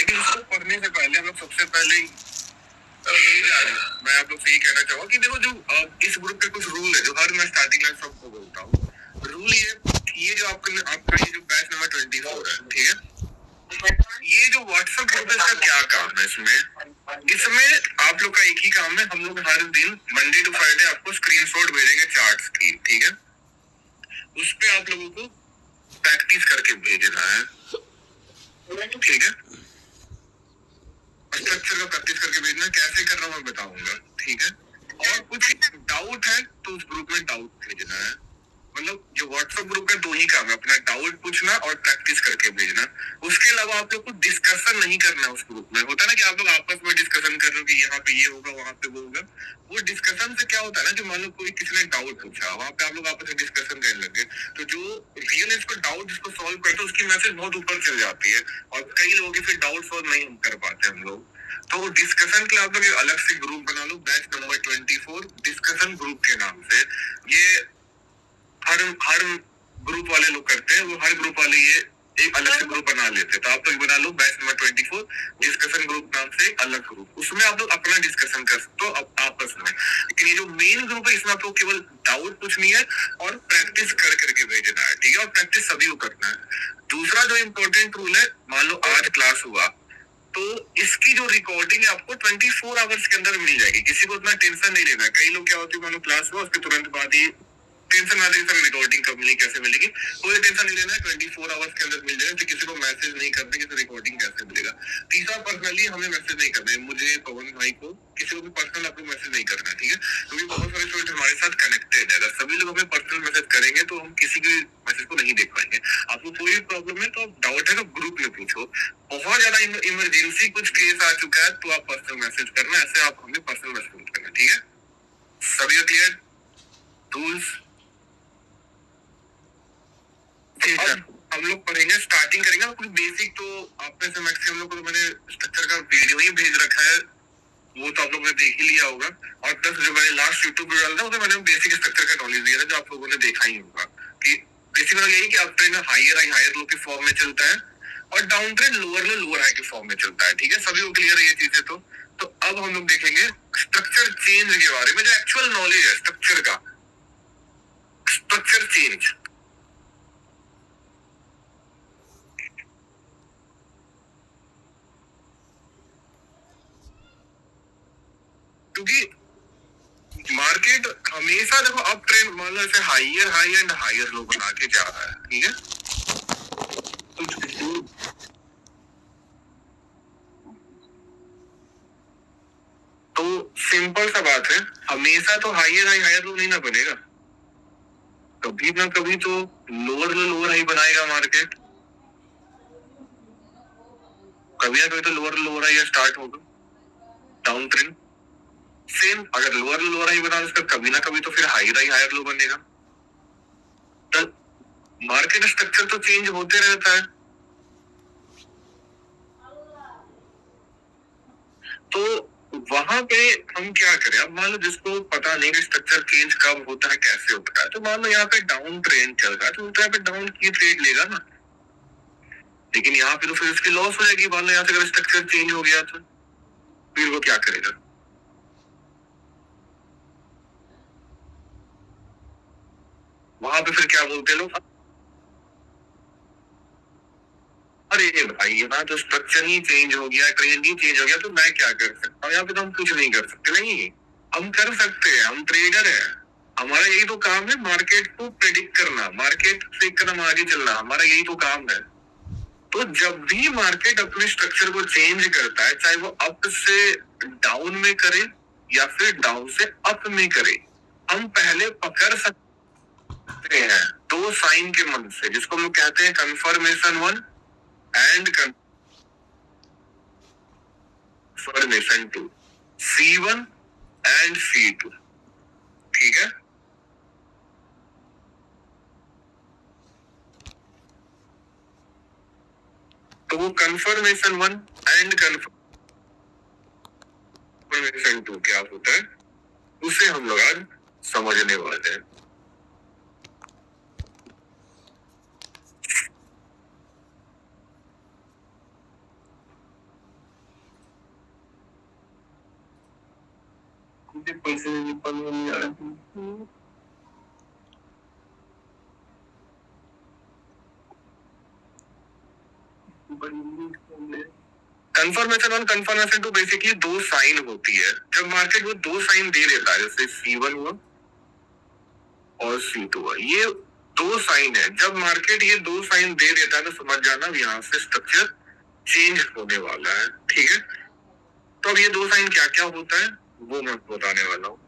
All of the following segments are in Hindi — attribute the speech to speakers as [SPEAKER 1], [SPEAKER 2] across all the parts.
[SPEAKER 1] लेकिन उसको पढ़ने से पहले हम लोग सबसे पहले मैं आप लोग से ये कहना चाहूंगा कि देखो जो इस ग्रुप के कुछ रूल है जो हर मैं स्टार्टिंग में सबको बोलता हूँ। रूल ये जो आपका ये जो बैच नंबर 24 है, ठीक है, ये जो व्हाट्सएप ग्रुप है इसका क्या काम है? इसमें आप लोग का एक ही काम है, हम लोग हर दिन मंडे टू फ्राइडे आपको स्क्रीनशॉट भेजेंगे चार्ट्स की, ठीक है, उस पे आप लोगों को प्रैक्टिस करके भेजना है, ठीक है, स्ट्रक्चर का प्रैक्टिस करके भेजना। कैसे कर रहा हूँ मैं बताऊंगा, ठीक है, और कुछ डाउट है तो उस ग्रुप में डाउट भेजना है। मतलब जो व्हाट्सएप ग्रुप है दो ही काम है, अपना डाउट पूछना और प्रैक्टिस करके भेजना। उसके अलावा आप लोग को डिस्कशन नहीं करना उस ग्रुप में। होता है ना कि आप लोग आपस में डिस्कशन कर रहे हो कि यहाँ पे ये होगा वहां पे वो होगा। वो डिस्कशन से क्या होता है ना, जो मान लो कोई किसी ने डाउट पूछा, वहां पे आप लोग आपस में डिस्कशन करने लगे, तो जो रियल इसको डाउट जिसको सॉल्व करते हैं उसकी मैसेज बहुत ऊपर चल जाती है और कई लोगों की फिर डाउट सॉल्व नहीं कर पाते हम लोग। तो डिस्कशन के लिए आप लोग अलग से ग्रुप बना लो, बैच नंबर 24 डिस्कशन ग्रुप के नाम से। ये हर ग्रुप वाले लोग करते हैं, वो हर ग्रुप वाले ये एक अलग से ग्रुप बना लेते हैं। तो आप लोग बना लो बैच नंबर 24 डिस्कशन ग्रुप नाम से अलग ग्रुप, उसमें आप लोग अपना डिस्कशन कर सकते हो आपस में। लेकिन ये जो मेन ग्रुप है इसमें आप लोग केवल डाउट पूछनी है और प्रैक्टिस कर करके भेजना है, ठीक है, और प्रैक्टिस सभी को करना है। दूसरा जो इम्पोर्टेंट रूल है, मान लो आज क्लास हुआ तो इसकी जो रिकॉर्डिंग है आपको 24 आवर्स के अंदर मिल जाएगी। किसी को इतना टेंशन नहीं लेना है। कई लोग क्या होती है, मान लो क्लास हुआ उसके तुरंत बाद ही टेंशन आ रही है रिकॉर्डिंग कब मिलेगी कैसे मिलेगी। कोई टेंशन नहीं लेना है, 24 आवर्स के अंदर मिल जाएगा। तो किसी को मैसेज नहीं करना कि रिकॉर्डिंग कैसे मिलेगा। तीसरा, पर्सनली हमें मैसेज नहीं करना है, मुझे पवन भाई को किसी को भी पर्सनल आपको मैसेज नहीं करना है, ठीक है, क्योंकि बहुत सारे स्टूडेंट हमारे साथ कनेक्टेड है। अगर सभी लोग हमें पर्सनल मैसेज करेंगे तो हम किसी के मैसेज को नहीं देख पाएंगे। आपको कोई प्रॉब्लम है तो आप डाउट है तो ग्रुप में पूछो। बहुत ज्यादा इमरजेंसी कुछ केस आ चुका है तो आप पर्सनल मैसेज करना, ऐसे आप हमें पर्सनल मैसेज करना, ठीक है। सभी क्लियर रूल्स? हम लोग पढ़ेंगे, स्टार्टिंग करेंगे कुछ बेसिक। तो आप में से मैक्सिमम लोग को तो मैंने स्ट्रक्चर का वीडियो ही भेज रखा है, वो तो आप लोगों ने देख ही लिया होगा। और प्लस जो मैंने लास्ट यूट्यूब पे डाला था उसमें मैंने बेसिक स्ट्रक्चर का नॉलेज दिया था, जो आप लोगों ने देखा ही होगा। कि बेसिक मतलब यही कि अप ट्रेन हायर लो के फॉर्म में चलता है और डाउन ट्रेन लोअर हाई के फॉर्म में चलता है, ठीक है, सभी को क्लियर है ये चीजें। तो अब हम लोग देखेंगे स्ट्रक्चर चेंज के बारे में, जो एक्चुअल नॉलेज है स्ट्रक्चर का, स्ट्रक्चर चेंज। क्योंकि मार्केट हमेशा देखो अप ट्रेंड, मान लो ऐसे higher high and higher low बना के जा रहा है, ठीक है। तो सिंपल सा बात है, हमेशा तो हायर हाई हायर लो नहीं ना बनेगा, कभी ना कभी तो लोअर हाई बनाएगा मार्केट। कभी ना कभी तो लोअर हाई स्टार्ट होगा डाउन ट्रेंड। सेम अगर लोअर हाई बना उसका कभी ना कभी तो फिर हायर हाई हायर लो बनेगा। तो मार्केट स्ट्रक्चर तो चेंज होते रहता है। तो वहां पे हम क्या करें, अब मान लो जिसको पता नहीं कि स्ट्रक्चर चेंज कब होता है कैसे होता है, तो मान लो यहाँ पे डाउन ट्रेंड चल रहा है तो यहाँ पे डाउन की ट्रेड लेगा ना, लेकिन यहाँ पे तो फिर उसकी लॉस हो जाएगी। मान लो यहाँ से अगर स्ट्रक्चर चेंज हो गया तो फिर वो क्या करेगा, वहां पे फिर क्या बोलते हैं लोग, अरे भाई यहाँ तो स्ट्रक्चर ही चेंज हो गया, ट्रेंड ही चेंज हो गया तो मैं क्या कर सकता हूँ, यहाँ पे तो हम कुछ नहीं कर सकते। नहीं, हम कर सकते हैं, हम ट्रेडर है, हमारा यही तो काम है मार्केट को प्रेडिक्ट करना, मार्केट से एक कदम आगे चलना, हमारा यही तो काम है। तो जब भी मार्केट अपने स्ट्रक्चर को चेंज करता है, चाहे वो अप से डाउन में करे या फिर डाउन से अप में करे, हम पहले पकड़ सकते हैं दो साइन के मदद से, जिसको हम लोग कहते हैं confirmation 1 and confirmation 2, C1 and C2, ठीक है। तो वो कंफर्मेशन 1 एंड कंफर्मेशन 2 क्या होता है उसे हम लोग आज समझने वाले हैं। मुझे पैसे नहीं आ रहे। कंफर्मेशन और कंफर्मेशन तो बेसिकली दो साइन होती है। जब मार्केट वो दो साइन दे देता है, जैसे C1 हुआ और C2 हुआ, ये दो साइन है। जब मार्केट ये दो साइन दे देता है तो समझ जाना यहाँ से स्ट्रक्चर चेंज होने वाला है, ठीक है। तो अब ये दो साइन क्या क्या होता है वो मैं बताने वाला हूँ।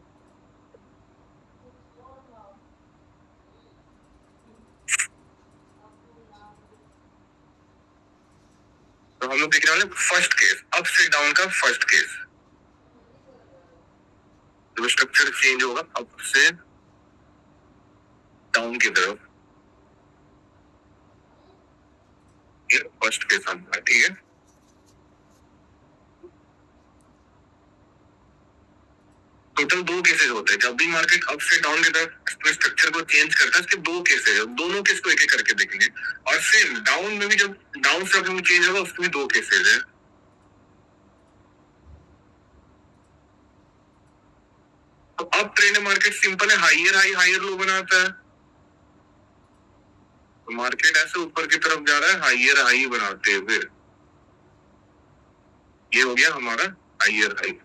[SPEAKER 1] तो हम लोग देखने वाले फर्स्ट केस, अप से डाउन का फर्स्ट केस। जब स्ट्रक्चर चेंज होगा अप से डाउन की तरफ, ये फर्स्ट केस आता है, ठीक है। टोटल दो केसेस होते हैं। जब भी मार्केट अप से डाउन की तरफ स्ट्रक्चर को चेंज करता है, इसके दो केसेस है। दोनों केस को एक एक करके देखेंगे। और सेम डाउन में भी जब डाउन से अप में चेंज होगा उसके भी दो केसेस है। तो अब ट्रेंड मार्केट सिंपल है, हाइयर हाई हाइयर लो बनाता है। तो मार्केट ऐसे ऊपर की तरफ जा रहा है हाइयर हाई बनाते हुए। ये हो गया हमारा हाइयर हाई।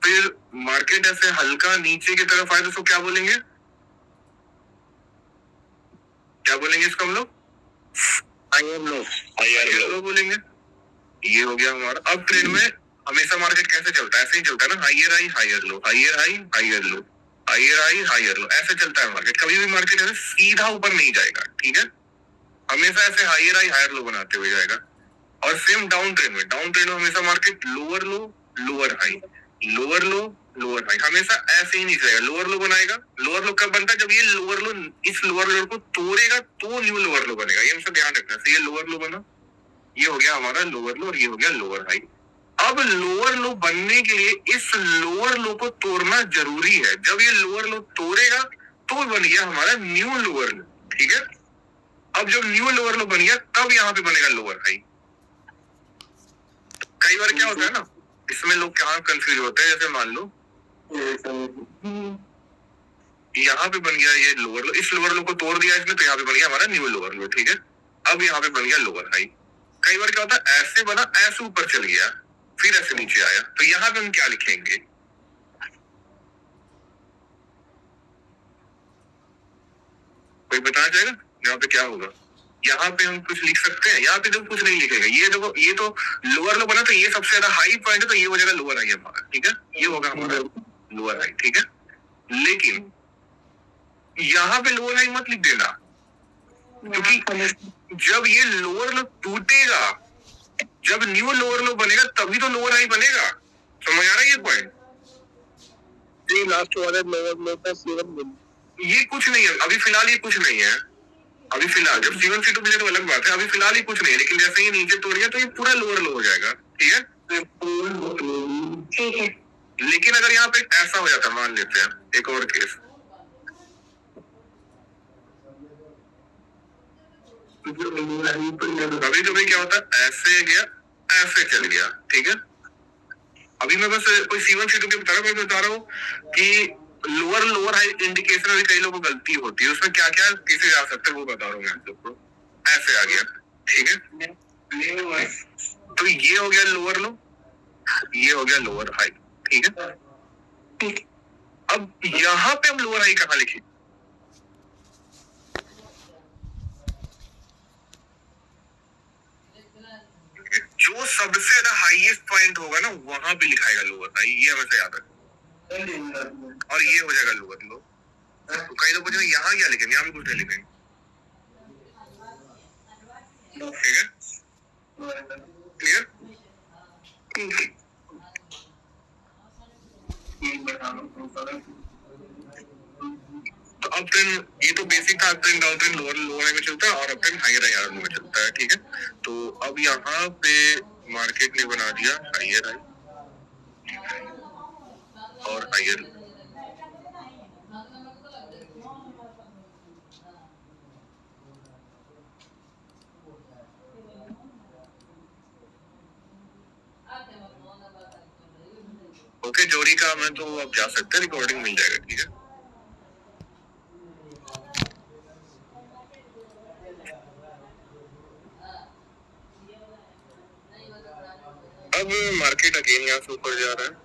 [SPEAKER 1] फिर मार्केट ऐसे हल्का नीचे की तरफ आए तो उसको क्या बोलेंगे, क्या बोलेंगे इसको हम लोग? हाइयर लो, हाइयर लो बोलेंगे। ये हो गया हमारा। अब ट्रेड में हमेशा मार्केट कैसे चलता है? ऐसे ही चलता है ना, हाइयर हाई हाइयर लो, हाइयर हाई हाइयर लो, हाइयर हाई हाइयर लो, ऐसे चलता है मार्केट। कभी भी मार्केट ऐसे सीधा ऊपर नहीं जाएगा, ठीक है। हमेशा ऐसे हाइयर हाई हायर लो बनाते हुए जाएगा। और सेम डाउन ट्रेंड में, डाउन ट्रेंड में हमेशा मार्केट लोअर लो लोअर हाई, लोअर लो लोअर हाई, हमेशा ऐसे ही नहीं जाएगा। लोअर लो बनाएगा। लोअर लो कब बनता है? जब ये लोअर लो इस लोअर लो को तोड़ेगा तो न्यू लोअर लो बनेगा। ये हमेशा ध्यान रखना है। ये लोअर लो बना, ये हो गया हमारा लोअर लो और ये हो गया लोअर हाई। अब लोअर लो बनने के लिए इस लोअर लो को तोड़ना जरूरी है। जब ये लोअर लो तोड़ेगा तो बन गया हमारा न्यू लोअर लो, ठीक है। अब जब न्यू लोअर लो बन गया तब यहाँ पे बनेगा लोअर हाई। कई बार क्या होता है ना, इसमें लोग क्या कंफ्यूज होते हैं। जैसे मान लो यहाँ पे बन गया ये लोअर लो, इस लोअर लो को तोड़ दिया इसने तो यहाँ पे बन गया हमारा न्यू लोअर लो, ठीक है। अब यहाँ पे बन गया लोअर हाई। कई बार क्या होता है, ऐसे बना, ऐसे ऊपर चल गया, फिर ऐसे नीचे आया, तो यहाँ पे हम क्या लिखेंगे? कोई बताना चाहेगा यहाँ पे क्या होगा? यहाँ पे हम कुछ लिख सकते हैं? यहाँ पे तो कुछ नहीं लिखेगा। ये देखो, ये तो लोअर लो बना, तो ये सबसे ज्यादा हाई पॉइंट है, तो ये हो जाएगा लोअर हाई हमारा, ठीक है। ये होगा हमारा लोअर हाई, ठीक है। लेकिन यहाँ पे लोअर हाई मत लिख देना, क्योंकि जब ये लोअर लो टूटेगा, जब न्यू लोअर लो बनेगा तभी तो लोअर हाई बनेगा। समझ आ रहा है ये पॉइंट? ये लास्ट वाले लोअर लो का C1 ये कुछ नहीं है अभी फिलहाल, ये कुछ नहीं है अभी फिलहाल। जब C1 C2 मिले तो अलग बात है, अभी फिलहाल ही कुछ नहीं है। लेकिन जैसे ही नीचे तोड़ गया तो ये पूरा लोअर लो हो जाएगा, ठीक है। ठीक है। लेकिन अगर यहाँ पे ऐसा हो जाता, मान लेते हैं एक और केस, कभी कभी क्या होता है, ऐसे गया ऐसे चल गया, ठीक है। अभी मैं बस कोई C1 C2 के बता रहा हूँ कि लोअर लोअर हाई इंडिकेशन में कई लोगों को गलती होती है। उसमें क्या क्या कैसे आ सकते हैं वो बता रहा हूँ मैं आप लोग को। ऐसे आ गया, ठीक है। तो ये हो गया लोअर लो, ये हो गया लोअर हाई, ठीक है। अब यहाँ पे हम लोअर हाई कहाँ लिखे? जो सबसे ज्यादा हाईएस्ट पॉइंट होगा ना वहां पे लिखाएगा लोअर हाई, ये हमेशा याद रखना। और ये हो जाएगा लोअर लो। तो कई लोग पूछेंगे यहाँ क्या लिखेंगे? यहाँ भी कुछ नहीं लिखेंगे, ठीक है। क्लियर? तो अप ट्रेंड, ये तो बेसिक था। Up trend down trend lower lower high में चलता है और अप ट्रेंड हायर हाई में चलता है, ठीक है। तो अब यहाँ पे मार्केट ने बना दिया हायर हाई और हायर, ओके, जो ही काम है तो आप जा सकते हैं, रिकॉर्डिंग मिल जाएगा, ठीक है। अब मार्केट अगेन यहाँ से ऊपर जा रहा है।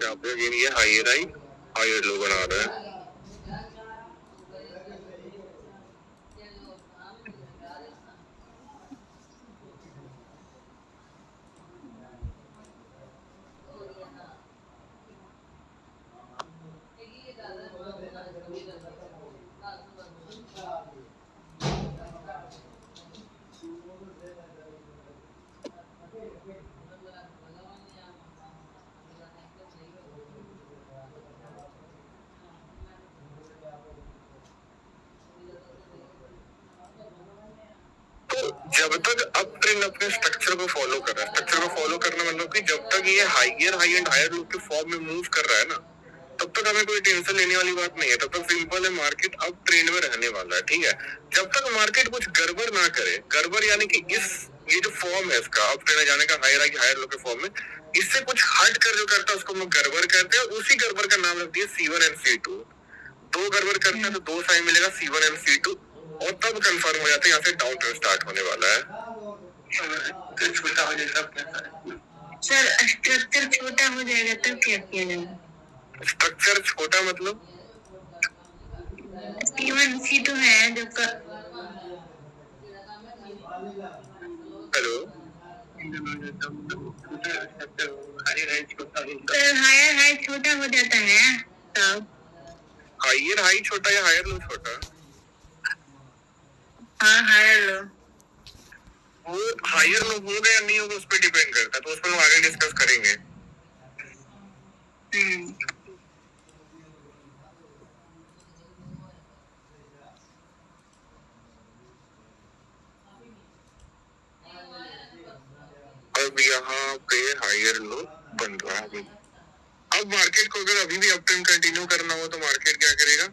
[SPEAKER 1] यहाँ पे अगेन ये हायर हाई हायर लो बना रहा है। जब तक अप ट्रेंड अपने स्ट्रक्चर को फॉलो कर रहा है, स्ट्रक्चर को फॉलो करना मतलब कि जब तक ये higher high and higher low के फॉर्म में मूव कर रहा है ना, तब तक हमें कोई टेंशन लेने वाली बात नहीं है। तब तक सिंपल है, मार्केट अप ट्रेंड में रहने वाला है, ठीक है। जब तक मार्केट कुछ गड़बड़ ना करे, गड़बड़ यानी कि ये जो फॉर्म है इसका अप ट्रेंड जाने का, हायर हाई हायर लो के फॉर्म में, इससे कुछ हट कर जो करता है उसको हम गड़बड़ कहते हैं। उसी गड़बड़ का नाम रख दिया C1 एंड C2। दो गड़बड़ करते हैं तो दो साइन मिलेगा, C1 एंड C2, और तब कंफर्म हो जाता है यहाँ से डाउन ट्रेंड स्टार्ट होने वाला है। छोटा हो जाएगा सर, स्ट्रक्चर छोटा हो जाएगा तब क्या किया जाएगा? स्ट्रक्चर छोटा मतलब C1 C2 है जो हेलो सर, हायर हाई छोटा हो जाता है तब। हायर हाई छोटा या हायर लो छोटा? हाँ, हायर लो। वो हायर लो होगा या नहीं होगा उस पर डिपेंड करता है, तो उस पर हम आगे डिस्कस करेंगे। अब यहाँ पे हायर लो बन रहा है। अब मार्केट को अगर अभी भी अप ट्रेंड कंटिन्यू करना हो तो मार्केट क्या करेगा?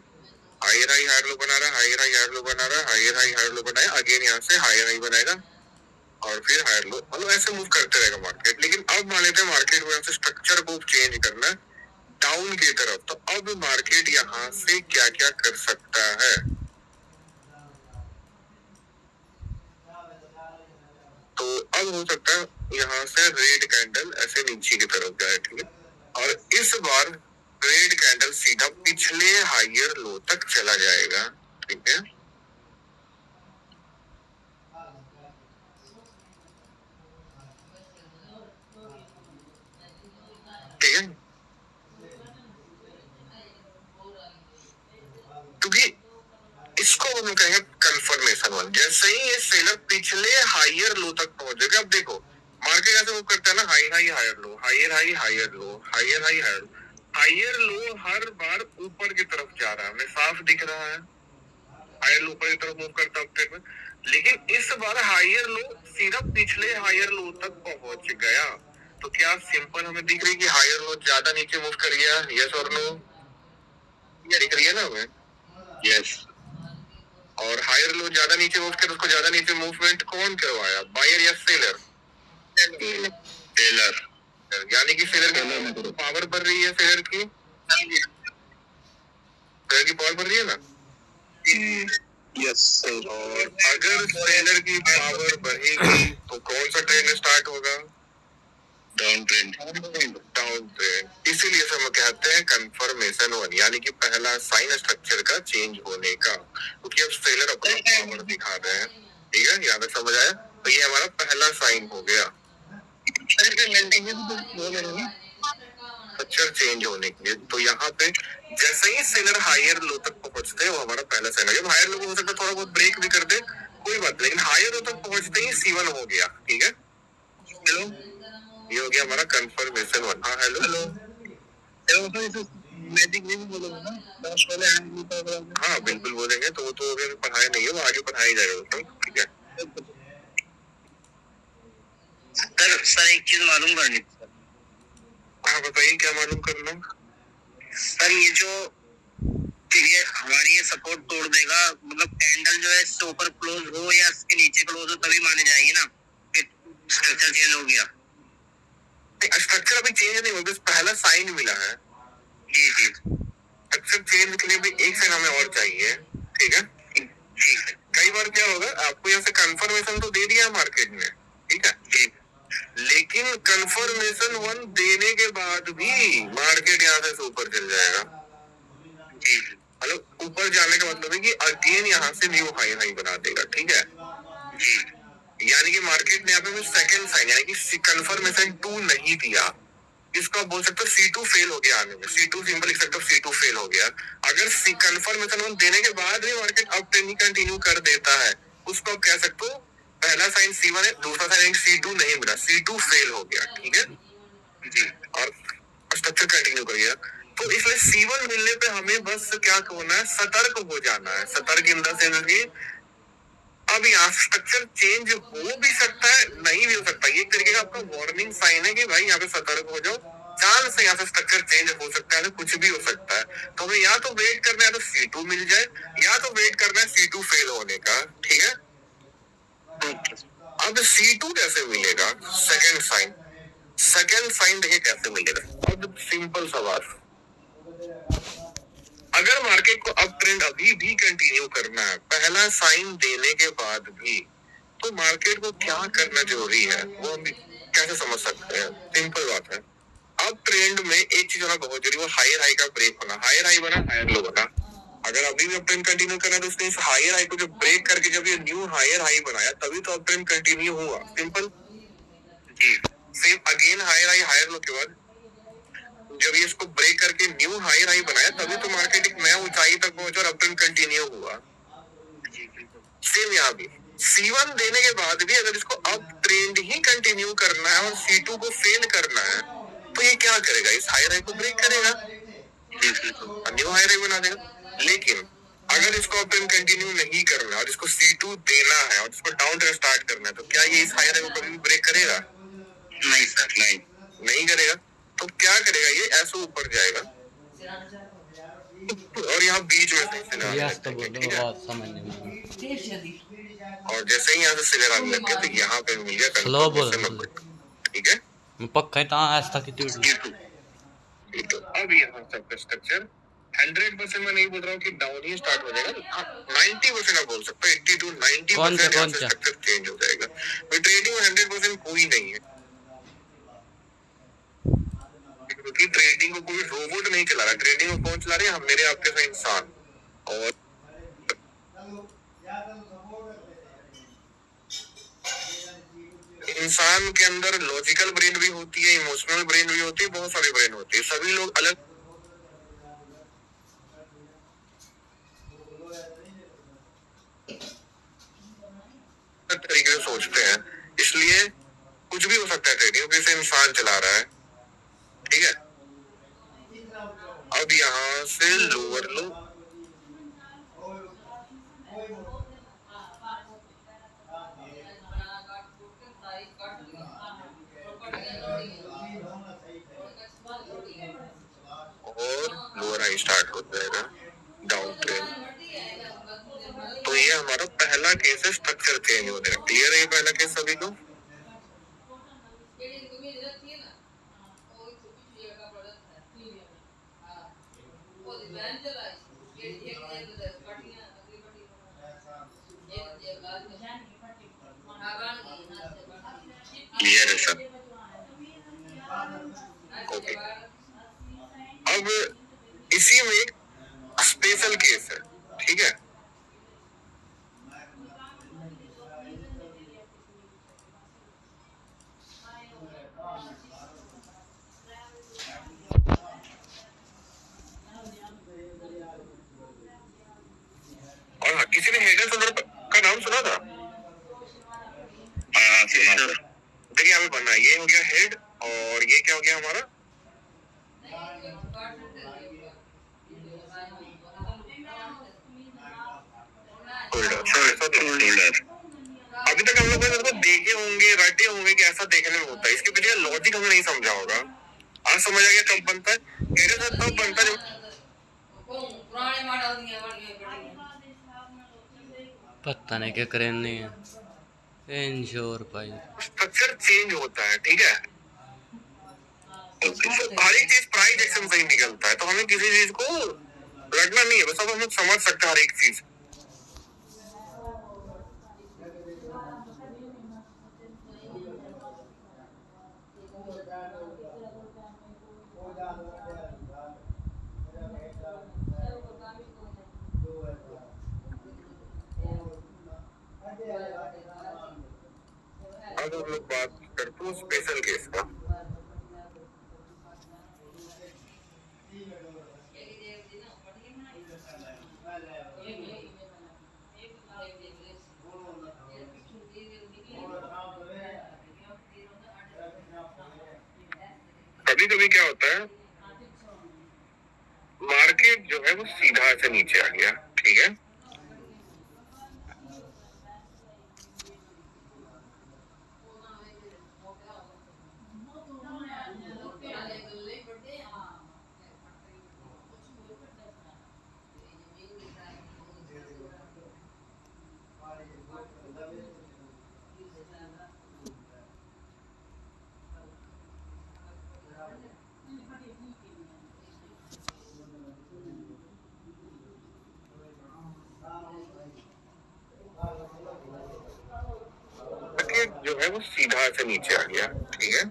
[SPEAKER 1] हायर हाई हायर लो बना रहा है, हायर हाई हायर लो बना रहा है, हायर हाई हायर लो बनाया, अगेन यहाँ से हायर हाई बनाएगा और फिर हायर लो, मतलब ऐसे मूव करते रहेगा मार्केट। लेकिन अब मान लेते हैं मार्केट को यहाँ से स्ट्रक्चर को चेंज करना है डाउन की तरफ, तो अब मार्केट यहाँ से क्या क्या कर सकता है? तो अब हो सकता है यहाँ से रेड कैंडल ऐसे नीचे की तरफ जाए, ठीक है। और इस बार रेड कैंडल सीधा पिछले हायर लो तक चला जाएगा, ठीक है। ठीक है, क्योंकि इसको हम कहेंगे कंफर्मेशन वन। जैसे ही ये सेलर पिछले हायर लो तक पहुंचेगा, अब देखो मार्केट ऐसे मूव करता है ना, high high higher low, higher high higher low, higher high higher low, higher low हर बार ऊपर की तरफ जा रहा है, हमें साफ दिख रहा है। हायर लो ऊपर की तरफ मूव करता है, लेकिन इस बार हायर लो सीधा पिछले हायर लो तक पहुंच गया। तो क्या सिंपल हमें दिख रही है कि हायर लो ज्यादा नीचे मूव कर गया? यस और नो? ये दिख रही है ना हमें? यस। और हायर लो ज्यादा नीचे मूव कर, उसको ज्यादा नीचे मूवमेंट कौन करवाया, बायर या सेलर? सेलर। यानी कि सेलर की पावर बढ़ रही है, सेलर की पावर बढ़ रही है ना। Yes sir. और अगर सेलर की पावर बढ़ेगी तो कौन सा ट्रेंड स्टार्ट होगा? Down trend. डाउन ट्रेंड, इसीलिए हम कहते हैं कंफर्मेशन वन, यानी कि पहला साइन स्ट्रक्चर का चेंज होने का, क्योंकि अब सेलर अपना पावर दिखा रहे हैं, ठीक है। यहाँ तक समझ आया? तो ये हमारा पहला साइन हो गया स्ट्रक्चर चेंज होने के लिए। तो यहाँ पे जैसे ही सेलर हायर लो तक पहुंचते हैं, वो हमारा पहला साइन है। जब हायर लो हो सकता है थोड़ा बहुत ब्रेक भी कर दे, कोई बात, लेकिन हायर लो तक पहुंचते ही C1 हो गया, ठीक है। हेलो, ये हो गया हमारा कंफर्मेशन वन। हाँ हेलो हेलो, मैजिक नहीं बोलोगे ना, लास्ट वाले हाँ बिल्कुल बोलेंगे, तो वो तो अभी पढ़ाया नहीं है, वो आगे पढ़ाया जाएगा उसको, ठीक है। सर एक चीज मालूम करनी थी। हाँ बताइए, क्या मालूम करना? सर ये जो
[SPEAKER 2] फिर ये हमारी ये सपोर्ट तोड़ देगा, मतलब कैंडल जो है इससे ऊपर क्लोज हो या इसके नीचे क्लोज हो तभी मानी जाएगी ना कि स्ट्रक्चर चेंज हो गया।
[SPEAKER 1] स्ट्रक्चर अभी चेंज नहीं हुआ, बस पहला साइन मिला है।
[SPEAKER 2] जी जी,
[SPEAKER 1] स्ट्रक्चर चेंज के लिए भी एक साइन हमें और चाहिए, ठीक है।
[SPEAKER 2] ठीक है।
[SPEAKER 1] कई बार क्या होगा, आपको यहाँ से कंफर्मेशन तो दे दिया मार्केट ने, ठीक है जी, लेकिन कंफर्मेशन 1 देने के बाद भी मार्केट यहाँ से ऊपर चल जाएगा।
[SPEAKER 2] जी,
[SPEAKER 1] मतलब ऊपर जाने का मतलब है कि अगेन यहाँ से न्यू हाई हाई बना देगा, ठीक है
[SPEAKER 2] जी,
[SPEAKER 1] यानी कि मार्केट ने यहाँ पे सेकंड साइन यानी कि कंफर्मेशन 2 नहीं दिया, इसको आप बोल सकते हो C2 फेल हो गया आने में। C2 सिंपल लिख सकते हो, C2 फेल हो गया। अगर कंफर्मेशन 1 देने के बाद भी मार्केट अप ट्रेंड कंटिन्यू कर देता है, उसको आप कह सकते हो पहला साइन C1 है, दूसरा साइन C2 नहीं मिला, C2 फेल हो गया, ठीक है जी, और स्ट्रक्चर कंटिन्यू कर गया। तो इसलिए C1 मिलने पे हमें बस क्या होना है, सतर्क हो जाना है। सतर्क इन द सेंस कि अब यहाँ स्ट्रक्चर चेंज हो भी सकता है, नहीं भी हो सकता। ये एक तरीके का आपका वार्निंग साइन है कि भाई यहाँ पे सतर्क हो जाओ, चांस से यहाँ से स्ट्रक्चर चेंज हो सकता है, तो कुछ भी हो सकता है। तो हमें या तो वेट करना है तो C2 मिल जाए, या तो वेट करना है C2 फेल होने का, ठीक है। अब C2 कैसे मिलेगा, सेकंड साइन देखिए कैसे मिलेगा। अब सिंपल सवाल, अगर मार्केट को अप ट्रेंड अभी भी कंटिन्यू करना है पहला साइन देने के बाद भी, तो मार्केट को क्या करना जरूरी है वो हम कैसे समझ सकते हैं। सिंपल बात है, अब ट्रेंड में एक चीज होना बहुत जरूरी, वो हायर हाई का ब्रेक होना। हायर हाई बना, हायर लो बना। अगर अभी भी अप ट्रेंड कंटिन्यू करना है तो उसने इस हायर हाई को जब ब्रेक करके जब ये न्यू हायर हाई बनाया तभी तो अप ट्रेंड कंटिन्यू हुआ। सिंपल जी, same again higher high, higher low के बाद जब ये इसको ब्रेक करके न्यू हाई हाई बनाया तभी तो मार्केट एक नया ऊंचाई तक पहुंचा और अप ट्रेंड कंटिन्यू हुआ। सेम यहाँ भी C1 देने के बाद भी अगर इसको अप ट्रेंड ही कंटिन्यू करना है और C2 को फेल करना है तो ये क्या करेगा, इस हाई हाई को ब्रेक करेगा, न्यू हाई हाई बना देगा। लेकिन अगर इसको अप ट्रेंड कंटिन्यू नहीं करना और इसको C2 देना है और इसको डाउन ट्रेंड स्टार्ट करना है तो क्या ये इस हाई हाई को कभी भी ब्रेक करेगा? नहीं सर, नहीं करेगा। तो क्या करेगा, ये ऐसे ऊपर जाएगा और यहाँ बीच में ठीक है, और जैसे ही यहाँ से सिलेर आने लग गया तो यहाँ पे मिल गया
[SPEAKER 3] स्लो बोल,
[SPEAKER 1] ठीक है।
[SPEAKER 3] पक्का ऐसा कितनी
[SPEAKER 1] तो अब यहाँ सबका स्ट्रक्चर 100% मैं नहीं बोल रहा हूँ कि डाउन ही स्टार्ट हो जाएगा, 90% आप बोल सकते हो, 80 to 90% यहाँ से स्ट्रक्चर चेंज हो जाएगा। तो ट्रेडिंग में 100% कोई नहीं है, क्योंकि ट्रेडिंग को कोई रोबोट नहीं चला रहा। ट्रेडिंग को कौन चला रहे हैं, हम मेरे आपके सा इंसान। और इंसान के अंदर लॉजिकल ब्रेन भी होती है, इमोशनल ब्रेन भी होती है, बहुत सारी ब्रेन होती है। सभी लोग अलग तरीके से सोचते हैं, इसलिए कुछ भी हो सकता है ट्रेडिंग, जैसे इंसान चला रहा है, ठीक है। अब यहाँ से लोअर लो, और लोअर हाई स्टार्ट हो जाएगा, डाउन ट्रेंड। तो ये हमारा पहला केस है, स्ट्रक्चर चेंज होने का। क्लियर है ये पहला केस सभी को? क्लियर है सब? ओके, अब इसी में एक स्पेशल केस है, ठीक है। और हाँ, किसी ने हेडर शोल्डर का नाम सुना था? हाँ सुना। देखिए यहाँ पे बना, ये हो गया हेड और ये क्या हो गया हमारा शोल्डर। अभी तक हम लोग देखे होंगे, रटे होंगे कि ऐसा देखने में होता है, इसके पीछे लॉजिक हमें नहीं समझा होगा। आज समझ आ गया कब बनता है हेडर, तब बनता है
[SPEAKER 3] पता नहीं क्या करनी है इंश्योर भाई।
[SPEAKER 1] स्ट्रक्चर चेंज होता है, ठीक है। हर एक चीज प्राइस एक्शन से ही निकलता है, तो हमें किसी चीज को लड़ना नहीं है, बस अब हम समझ सकते हैं हर एक चीज। अब हम लोग बात करते हैं स्पेशल केस का। कभी कभी क्या होता है, मार्केट जो है वो सीधा से नीचे आ गया, ठीक है। मार्केट जो है वो सीधा से नीचे आ गया, ठीक है।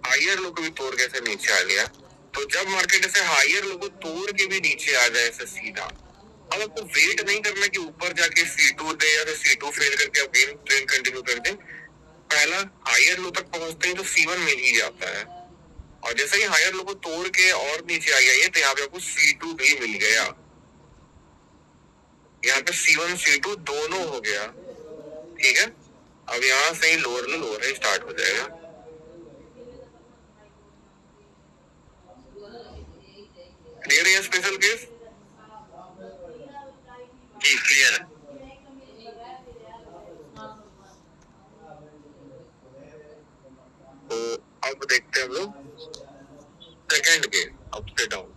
[SPEAKER 1] हायर लो को भी तोड़ के ऐसे नीचे आ गया, तो जब मार्केट ऐसे हायर लो को तोड़ के भी नीचे आ जाए ऐसे सीधा, अब आपको वेट नहीं करना कि ऊपर जाके C2 दे या फिर C2 फेल करके आप गेम ट्रेन कंटिन्यू कर दें। पहला हायर लो तक पहुंचते ही तो C1 मिल ही जाता है, और जैसे ही हायर लो को तोड़ के और नीचे आ गया ये, तो यहाँ पे आपको C2 भी मिल गया। यहाँ पे C1 C2 दोनों हो गया, ठीक है। अब यहाँ से ही लोअर ही स्टार्ट हो जाएगा। क्लियर है स्पेशल केस?
[SPEAKER 2] जी क्लियर है।
[SPEAKER 1] तो अब देखते हैं हम लोग सेकंड केस, अप से डाउन।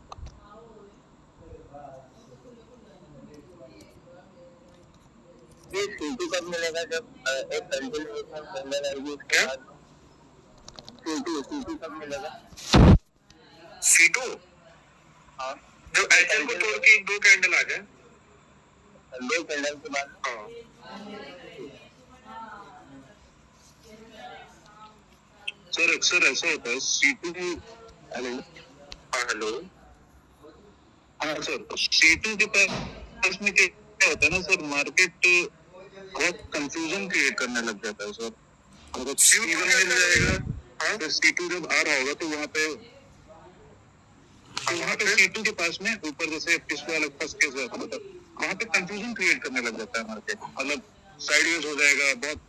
[SPEAKER 2] ये C2 कब मिलेगा? जब एक कंटिन्यूएशन कैंडल आएगी उसके
[SPEAKER 1] क्या?
[SPEAKER 2] बाद C2 कब मिलेगा?
[SPEAKER 1] C2
[SPEAKER 2] हाँ,
[SPEAKER 1] जब HL को तोड़ के 1-2 कैंडल आ जाए,
[SPEAKER 2] 2 कैंडल के बाद।
[SPEAKER 1] हाँ।
[SPEAKER 2] सर अक्सर ऐसा होता है C2। हेलो।
[SPEAKER 1] हाँ हेलो।
[SPEAKER 2] हाँ सर, C2 के पास में क्या होता है ना सर, मार्केट बहुत कंफ्यूजन क्रिएट करने लग जाता है सर। अगर C1 मिल जाएगा,
[SPEAKER 1] हाँ?
[SPEAKER 2] तो C2 जब आ रहा होगा तो वहाँ पे C2 के पास में ऊपर जैसे पिछले वाला फर्स्ट केस हुआ था, मतलब वहाँ पे कंफ्यूजन क्रिएट करने लग जाता है मार्केट, मतलब साइडवेज हो जाएगा, बहुत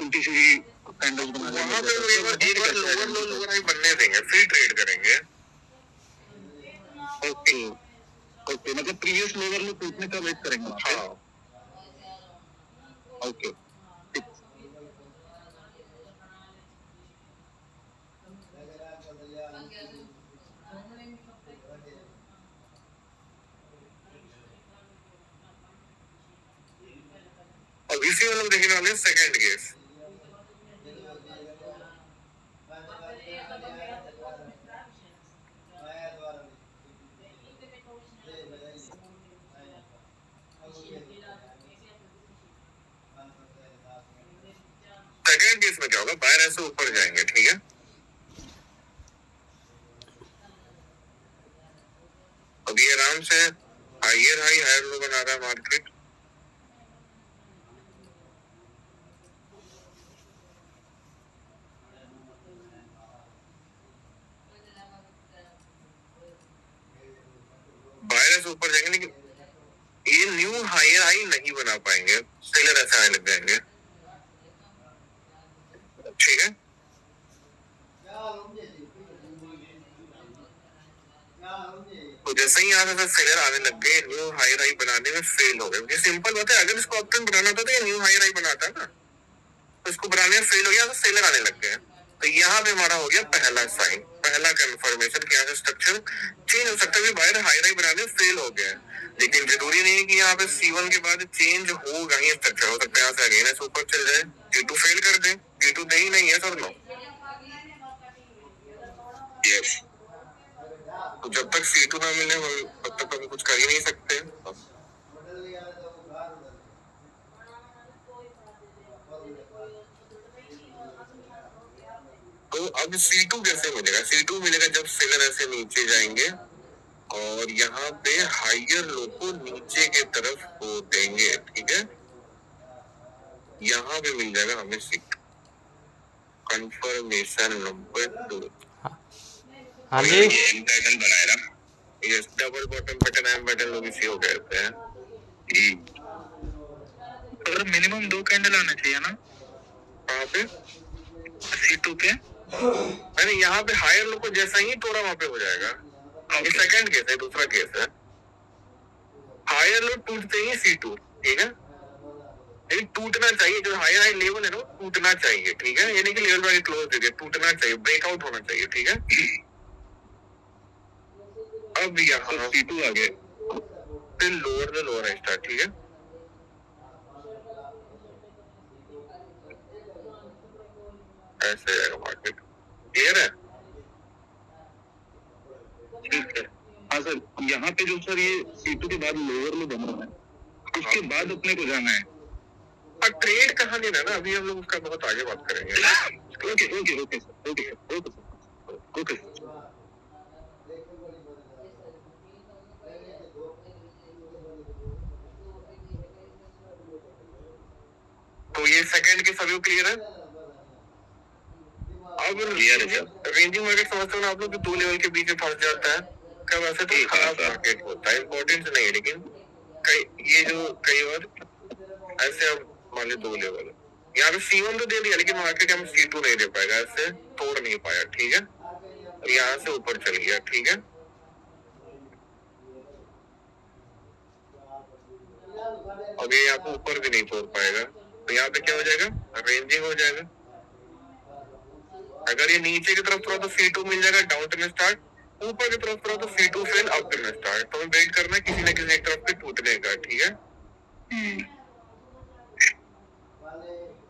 [SPEAKER 2] उल्टी सीधी कैंडल्स बनाने लग
[SPEAKER 1] वहाँ पे
[SPEAKER 2] जाता है।
[SPEAKER 1] एक बार लोअर हाई बनने देंगे, फिर ट्रेड करेंगे।
[SPEAKER 2] ओके ओके, मतलब प्रीवियस लोअर लो टूटने का वेट करेंगे वहाँ पे।
[SPEAKER 1] हाँ।
[SPEAKER 2] ओके ठीक।
[SPEAKER 1] अब इसी में लोग देखने वाले सेकंड केस। सेकंड केस में क्या होगा, बायर ऐसे ऊपर जाएंगे, ठीक है। अभी आराम से हायर लो बना रहा है मार्केट। बायर ऐसे ऊपर जाएंगे, लेकिन ये न्यू हायर हाई नहीं बना पाएंगे, सेलर ऐसे आने लग जाएंगे, ठीक है। तो जैसे ही यहाँ से सेलर आने लग गए, न्यू हाई राई बनाने में फेल हो गए। ये सिंपल बात है, अगर इसको ऑप्शन बनाना था तो ये न्यू हाई राई बनाता है ना, तो इसको बनाने में फेल हो गया तो सेलर आने लग गए। तो यहाँ पे हमारा हो गया पहला साइन, पहला कंफर्मेशन कि यहाँ से स्ट्रक्चर चेंज हो सकता है। बाहर हाई राई बनाने फेल हो गया, लेकिन जरूरी नहीं है कि यहाँ पे C1 के बाद चेंज होगा ही स्ट्रक्चर। हो सकता है यहाँ से अगेन ऊपर चल जाए, T2 फेल कर दे, T2 दे ही नहीं है सर। No, yes. तो जब तक C2 ना मिले तब तक हम कुछ कर ही नहीं सकते। तो अब C2 कैसे मिलेगा? C2 मिलेगा जब सेलर ऐसे नीचे जाएंगे और यहाँ पे हायर लो को नीचे के तरफ हो देंगे, ठीक है। यहाँ पे मिल जाएगा हमें C2 कंफर्मेशन नंबर 2।
[SPEAKER 3] हाँ जी,
[SPEAKER 1] ये एम पैटर्न बनाए ना, ये double bottom pattern M pattern लोग इसी को कहते हैं।
[SPEAKER 2] तो मिनिमम 2 कैंडल आना चाहिए ना
[SPEAKER 1] कहाँ पे?
[SPEAKER 2] C2 पे।
[SPEAKER 1] अरे यहाँ पे हायर लो को जैसा ही तोड़ा वहां पे हो जाएगा। ये सेकंड केस है, दूसरा केस है। हायर लो टूटते ही C2, ठीक है। लेकिन टूटना चाहिए, जो हायर हाई लेवल है ना टूटना चाहिए, ठीक है। यानी कि लेवल वाली क्लोज दे दे, टूटना चाहिए, ब्रेकआउट होना चाहिए, ठीक है। अब यहाँ C2 आ गए, फिर लोअर द लोअर है स्टार्ट, ठीक है। ऐसे जाएगा मार्केट, क्लियर है?
[SPEAKER 2] ठीक है। हाँ सर, यहाँ पे जो सर ये C2 के बाद लोअर लो बन रहा है, उसके बाद अपने को जाना है।
[SPEAKER 1] और ट्रेड कहाँ लेना ना, अभी हम लोग उसका बहुत आगे बात करेंगे।
[SPEAKER 2] Okay okay okay sir, okay sir, okay sir, okay sir.
[SPEAKER 1] तो ये सेकंड के सभी क्लियर है। अब क्लियर है, रेंजिंग मार्केट समझते हो ना आप लोग, दो लेवल के बीच में फंस जाता है कब, ऐसे तो खराब मार्केट होता है। इंपॉर्टेंस नहीं है, लेकिन ये जो कई बार ऐसे अब मान लो दो लेवल है, यहाँ पे C1 तो दे दिया, लेकिन मार्केट हम C2 नहीं दे पाएगा, ऐसे तोड़ नहीं पाया, ठीक है। यहाँ से ऊपर चल गया, ठीक है। अब ये यहाँ पे ऊपर भी नहीं तोड़ पाएगा, तो यहाँ पे क्या हो जाएगा? रेंजिंग हो जाएगा। अगर ये नीचे की तरफ थोड़ा तो C2 मिल जाएगा, डाउन टर्न स्टार्ट। ऊपर की तरफ थोड़ा तो C2 fail, up turn start. तो हमें वेट करना है किसी न किसी एक तरफ पे टूटने का, ठीक है।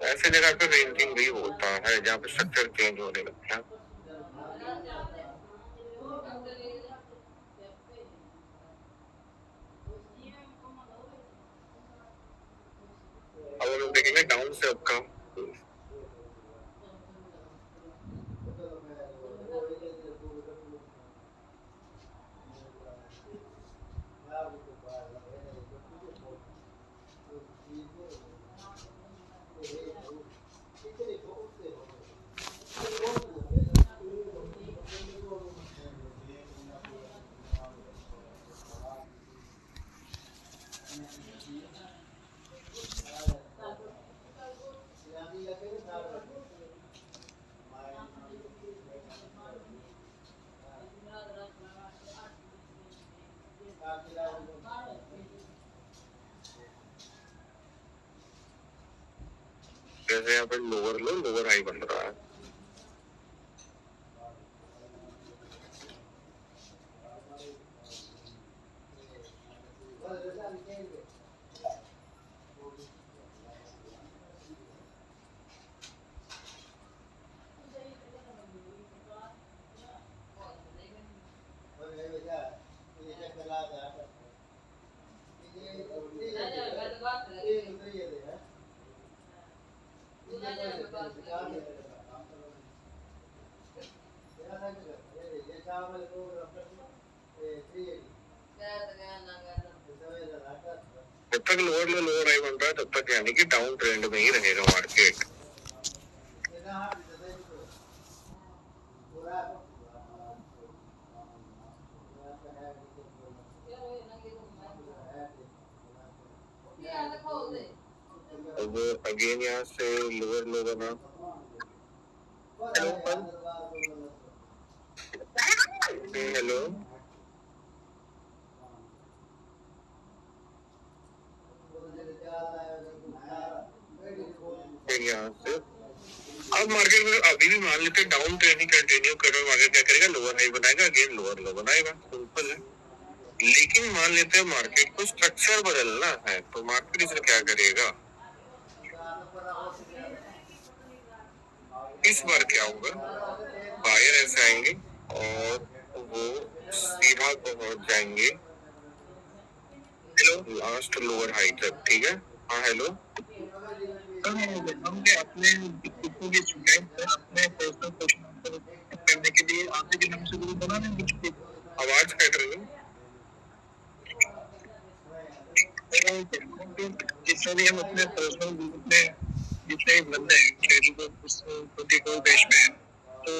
[SPEAKER 1] ऐसे जगह पे रेंजिंग भी होता है जहाँ पे स्ट्रक्चर चेंज होने लगता है। अब हम लोग देखेंगे डाउन से अप का। जैसे यहाँ पे लोअर लो लोअर हाई बन रहा है। जब तक लोअर लो लोअर हाई बन रहा है तब तक यानी कि डाउन ट्रेंड में ही रहेगा मार्केट। अब अगेन यहाँ से लोअर लो बना। हेलो, फिर यहाँ से अब मार्केट में अभी भी मान लेते हैं डाउन ट्रेंडिंग कंटिन्यू कर रहा है, मार्केट क्या करेगा, लोअर हाई बनाएगा, अगेन लोअर लो बनाएगा, सिंपल है। लेकिन मान लेते हैं मार्केट को स्ट्रक्चर बदलना है, तो मार्केट इसे क्या करेगा, इस बार क्या होगा, बायर ऐसे आएंगे और वो सीधा पहुंच जाएंगे हेलो लास्ट लोअर हाई तक, ठीक है। हाँ हेलो,
[SPEAKER 2] हमने अपने जितने भी स्टूडेंट हैं अपने पर्सनल क्वेश्चन आंसर करने के लिए आपके के नाम से ग्रुप बना लें कुछ भी।
[SPEAKER 1] आवाज कट रही है।
[SPEAKER 2] जितना भी हम अपने पर्सनल ग्रुप में जितने भी बंदे हैं ट्रेडिंग को उस पर्टिकुलर बेस पे हैं, तो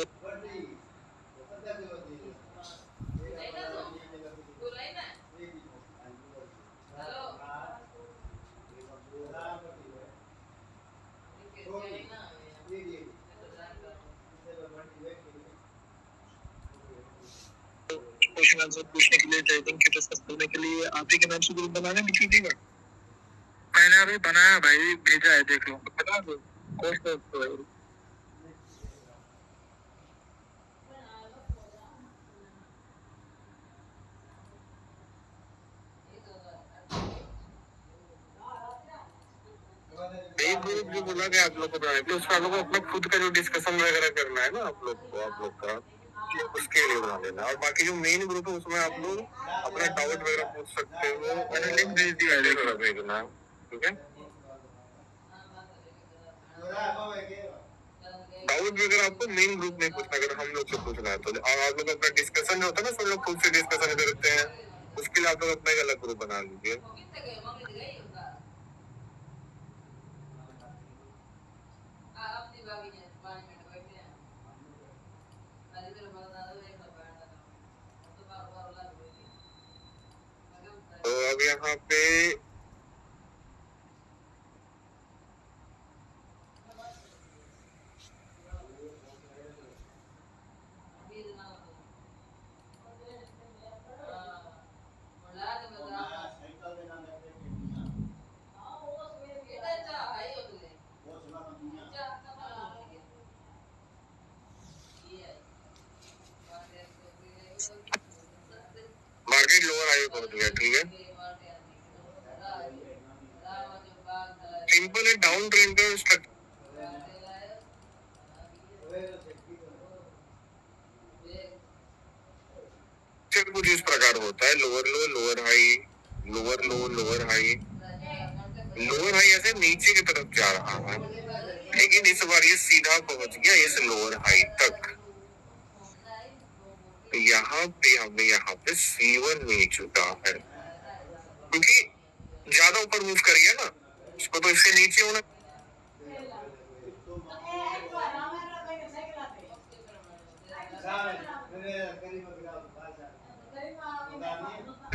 [SPEAKER 2] क्वेश्चन आंसर पूछने के लिए ट्रेडिंग के डिस्कस करने के लिए आप ही के नाम से ग्रुप बना लें बिल्कुल ठीक है। मैंने अभी बनाया भाई, भेजा है, देख लो, बता दो कोर्स।
[SPEAKER 1] एक ग्रुप जो बोला गया आप लोग को बनाने, तो उसमें आप लोग को अपना खुद का जो डिस्कशन वगैरह करना है ना आप लोग का, उसके लिए बना लेना। और बाकी जो मेन ग्रुप है उसमें आप लोग अपना डाउट वगैरह पूछ सकते हो, मैंने लिंक भेज दिया है, देखो भेजना, ठीक है। डाउट वगैरह आपको मेन ग्रुप में पूछना, अगर हम लोग से पूछना है तो। और आप लोग अपना डिस्कशन जो होता है ना, सब लोग खुद से डिस्कशन करते हैं, उसके लिए आप लोग अपना एक अलग ग्रुप बना लीजिए। तो अब यहाँ पे मार्केट लोअर हाई पहुंच गया, ठीक है। सिंपल है, डाउन ट्रेंड का स्ट्रक्चर कुछ इस प्रकार होता है, लोअर लो लोअर हाई, लोअर लो लोअर हाई, लोअर हाई ऐसे नीचे की तरफ जा रहा है, लेकिन इस बार ये सीधा पहुंच गया इस लोअर हाई तक। तो यहाँ पे हमें यहाँ पे C1 मिल चुका है, क्योंकि ज्यादा ऊपर मूव कर गया ना, उसको तो इससे नीचे होना।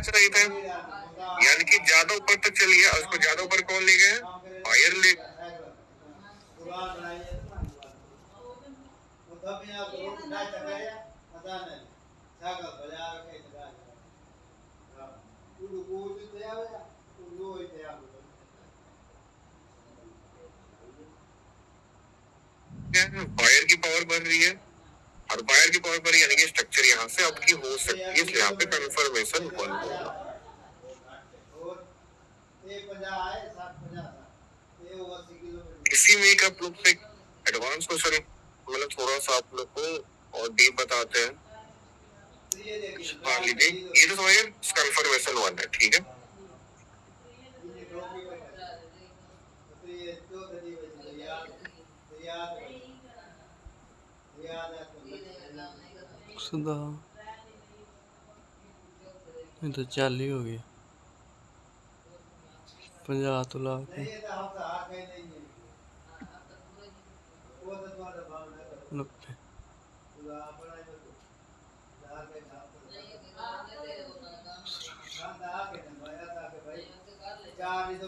[SPEAKER 1] सही था, यानी कि ज्यादा ऊपर तक चल गया, उसको ज्यादा ऊपर कौन ले गया, बायर ले। बायर की पावर बढ़ रही है, और बायर की पावर बढ़ रही है, यानी कि स्ट्रक्चर यहाँ से आपकी हो सकती है, इसलिए यहाँ पे कंफर्मेशन 1 होगा। इसी में एक आप लोग से एडवांस क्वेश्चन, मतलब थोड़ा सा आप लोग को और डीप बताते हैं। मान लीजिए ये तो समझिए कंफर्मेशन 1 है, ठीक है।
[SPEAKER 3] खुदा ये तो चालू ही हो गया 50 तो ला के 90
[SPEAKER 1] तो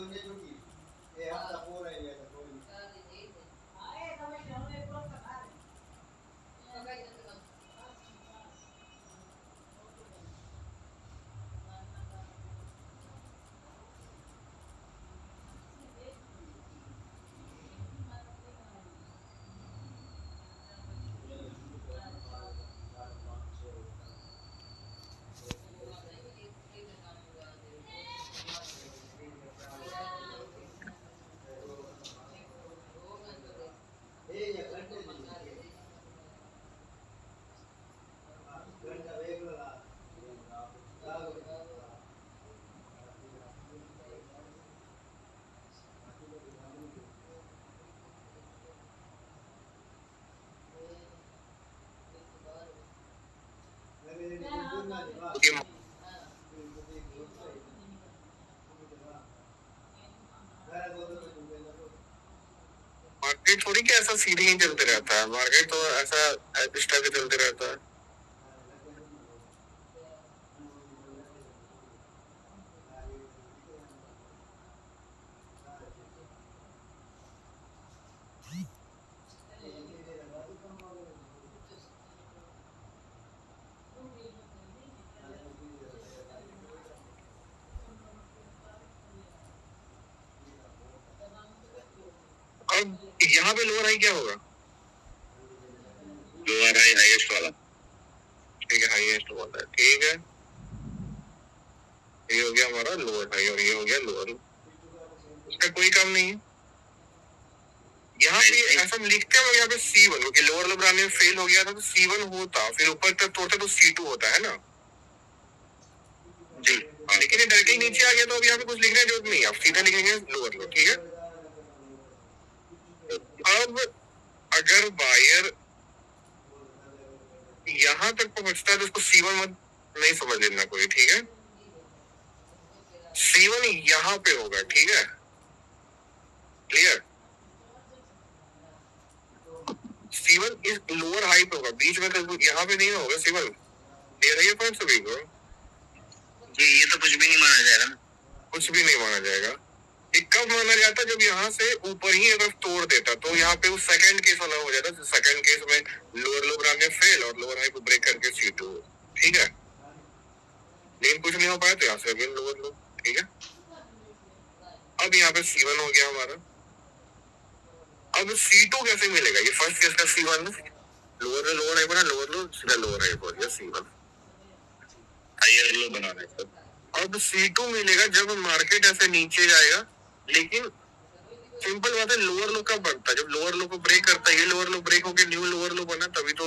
[SPEAKER 1] ये मार्केट थोड़ी कि ऐसा सीधे ही चलते रहता है, मार्केट तो ऐसा इस टाइप से चलते रहता है। अब यहाँ पे लोअर हाई क्या होगा? लोअर हाई हाईएस्ट वाला, ठीक है, हाईएस्ट वाला, ठीक है। ये हो गया हमारा लोअर हाई और ये हो गया लोअर, इसका कोई काम नहीं है। यहाँ पे ऐसा लिखते हैं यहाँ पे C1 कि लोअर लो बनाने में फेल हो गया था तो C1 होता, फिर ऊपर तक तोड़ते तो C2 होता है ना जी। लेकिन ये डायरेक्टली नीचे आ गया तो अब यहाँ पे कुछ लिखने की जरूरत नहीं है, आप सीधा लिखेंगे लोअर लो, ठीक है। अब अगर बायर यहाँ तक पहुंचता है तो उसको C1 मत नहीं समझ लेना कोई, ठीक है। C1 यहाँ पे होगा, ठीक है, क्लियर। C1 इस लोअर हाई पे होगा, बीच में तो यहाँ पे नहीं होगा C1, दे रही है पॉइंट सभी को जी। ये तो कुछ भी नहीं माना जाएगा, कुछ भी नहीं माना जाएगा। ये कब माना जाता जब यहाँ से ऊपर ही अगर तोड़ देता तो यहाँ पे वो सेकंड केस वाला हो जाता। सेकंड केस में लोअर लो बनाने फेल और लोअर हाई को ब्रेक करके C2, ठीक है। लेकिन कुछ नहीं हो पाया तो यहाँ से अगेन लोअर लो, ठीक है। अब यहाँ पे C1 हो गया हमारा। अब C2 कैसे मिलेगा? ये फर्स्ट केस का C1 लोअर लोअर हाई बना, लोअर लो सीधा लोअर हाई हो गया C1, हायर लो बनाना है। अब C2 मिलेगा जब मार्केट ऐसे नीचे जाएगा, लेकिन सिंपल बात है, लोअर लो कब बनता है? जब लोअर लो को ब्रेक करता है, ये लोअर लो ब्रेक होकर न्यू लोअर लो बना तभी तो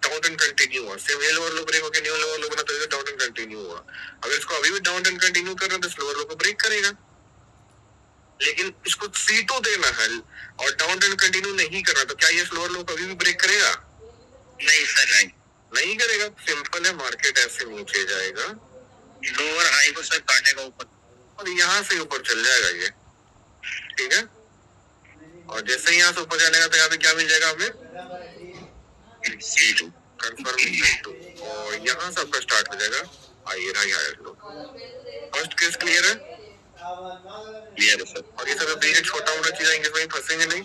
[SPEAKER 1] डाउन एंड कंटिन्यू हुआ। सेम ये लोअर लो ब्रेक होकर न्यू लोअर लो बना तभी तो डाउन एंड कंटिन्यू हुआ। अगर इसको अभी भी डाउन एंड कंटिन्यू कर रहे हैं तो इस लोअर लो को ब्रेक करेगा, लेकिन इसको C2 देना है और डाउन एंड कंटिन्यू नहीं करना, तो क्या ये लोअर लो कभी भी ब्रेक करेगा? नहीं सर, नहीं करेगा। सिंपल है, मार्केट ऐसे नीचे जाएगा, लोअर हाई को सर काटेगा ऊपर और यहाँ से ऊपर चल जाएगा ये, ठीक है। और जैसे ही यहाँ से ऊपर जाने का तो यहाँ पे क्या मिल जाएगा हमें? C2 कंफर्म, और यहाँ से आपका स्टार्ट हो जाएगा higher high higher low. First case clear है? क्लियर है सर। और ये सब बीच छोटा मोटा चीज आएंगे इसमें फंसेंगे नहीं,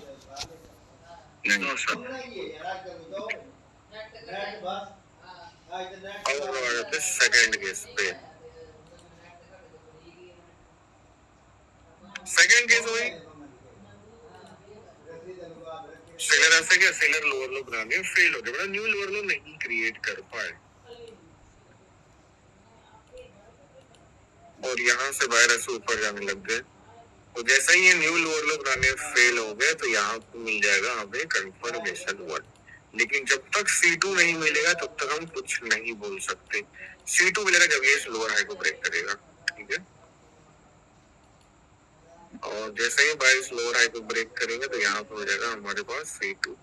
[SPEAKER 1] नहीं सर। अब आ जाते सेकंड केस पे। सेकंड केस हुई सेलर ऐसे क्या, सेलर लोअर लो बनाने फेल हो गया, मतलब न्यू लोअर लो नहीं क्रिएट कर पाए और यहाँ से बाहर ऐसे ऊपर जाने लग गए। तो जैसा ही ये न्यू लोअर लो बनाने फेल हो गए तो यहाँ पे मिल जाएगा हमें कंफर्मेशन 1। लेकिन जब तक C2 नहीं मिलेगा तब तक हम कुछ नहीं बोल सकते। C2 मिलेगा जब ये लोअर हाई को ब्रेक करेगा, ठीक है। और जैसे ही बाइस लोअर हाई को ब्रेक करेंगे तो यहाँ पे हो जाएगा हमारे पास C2।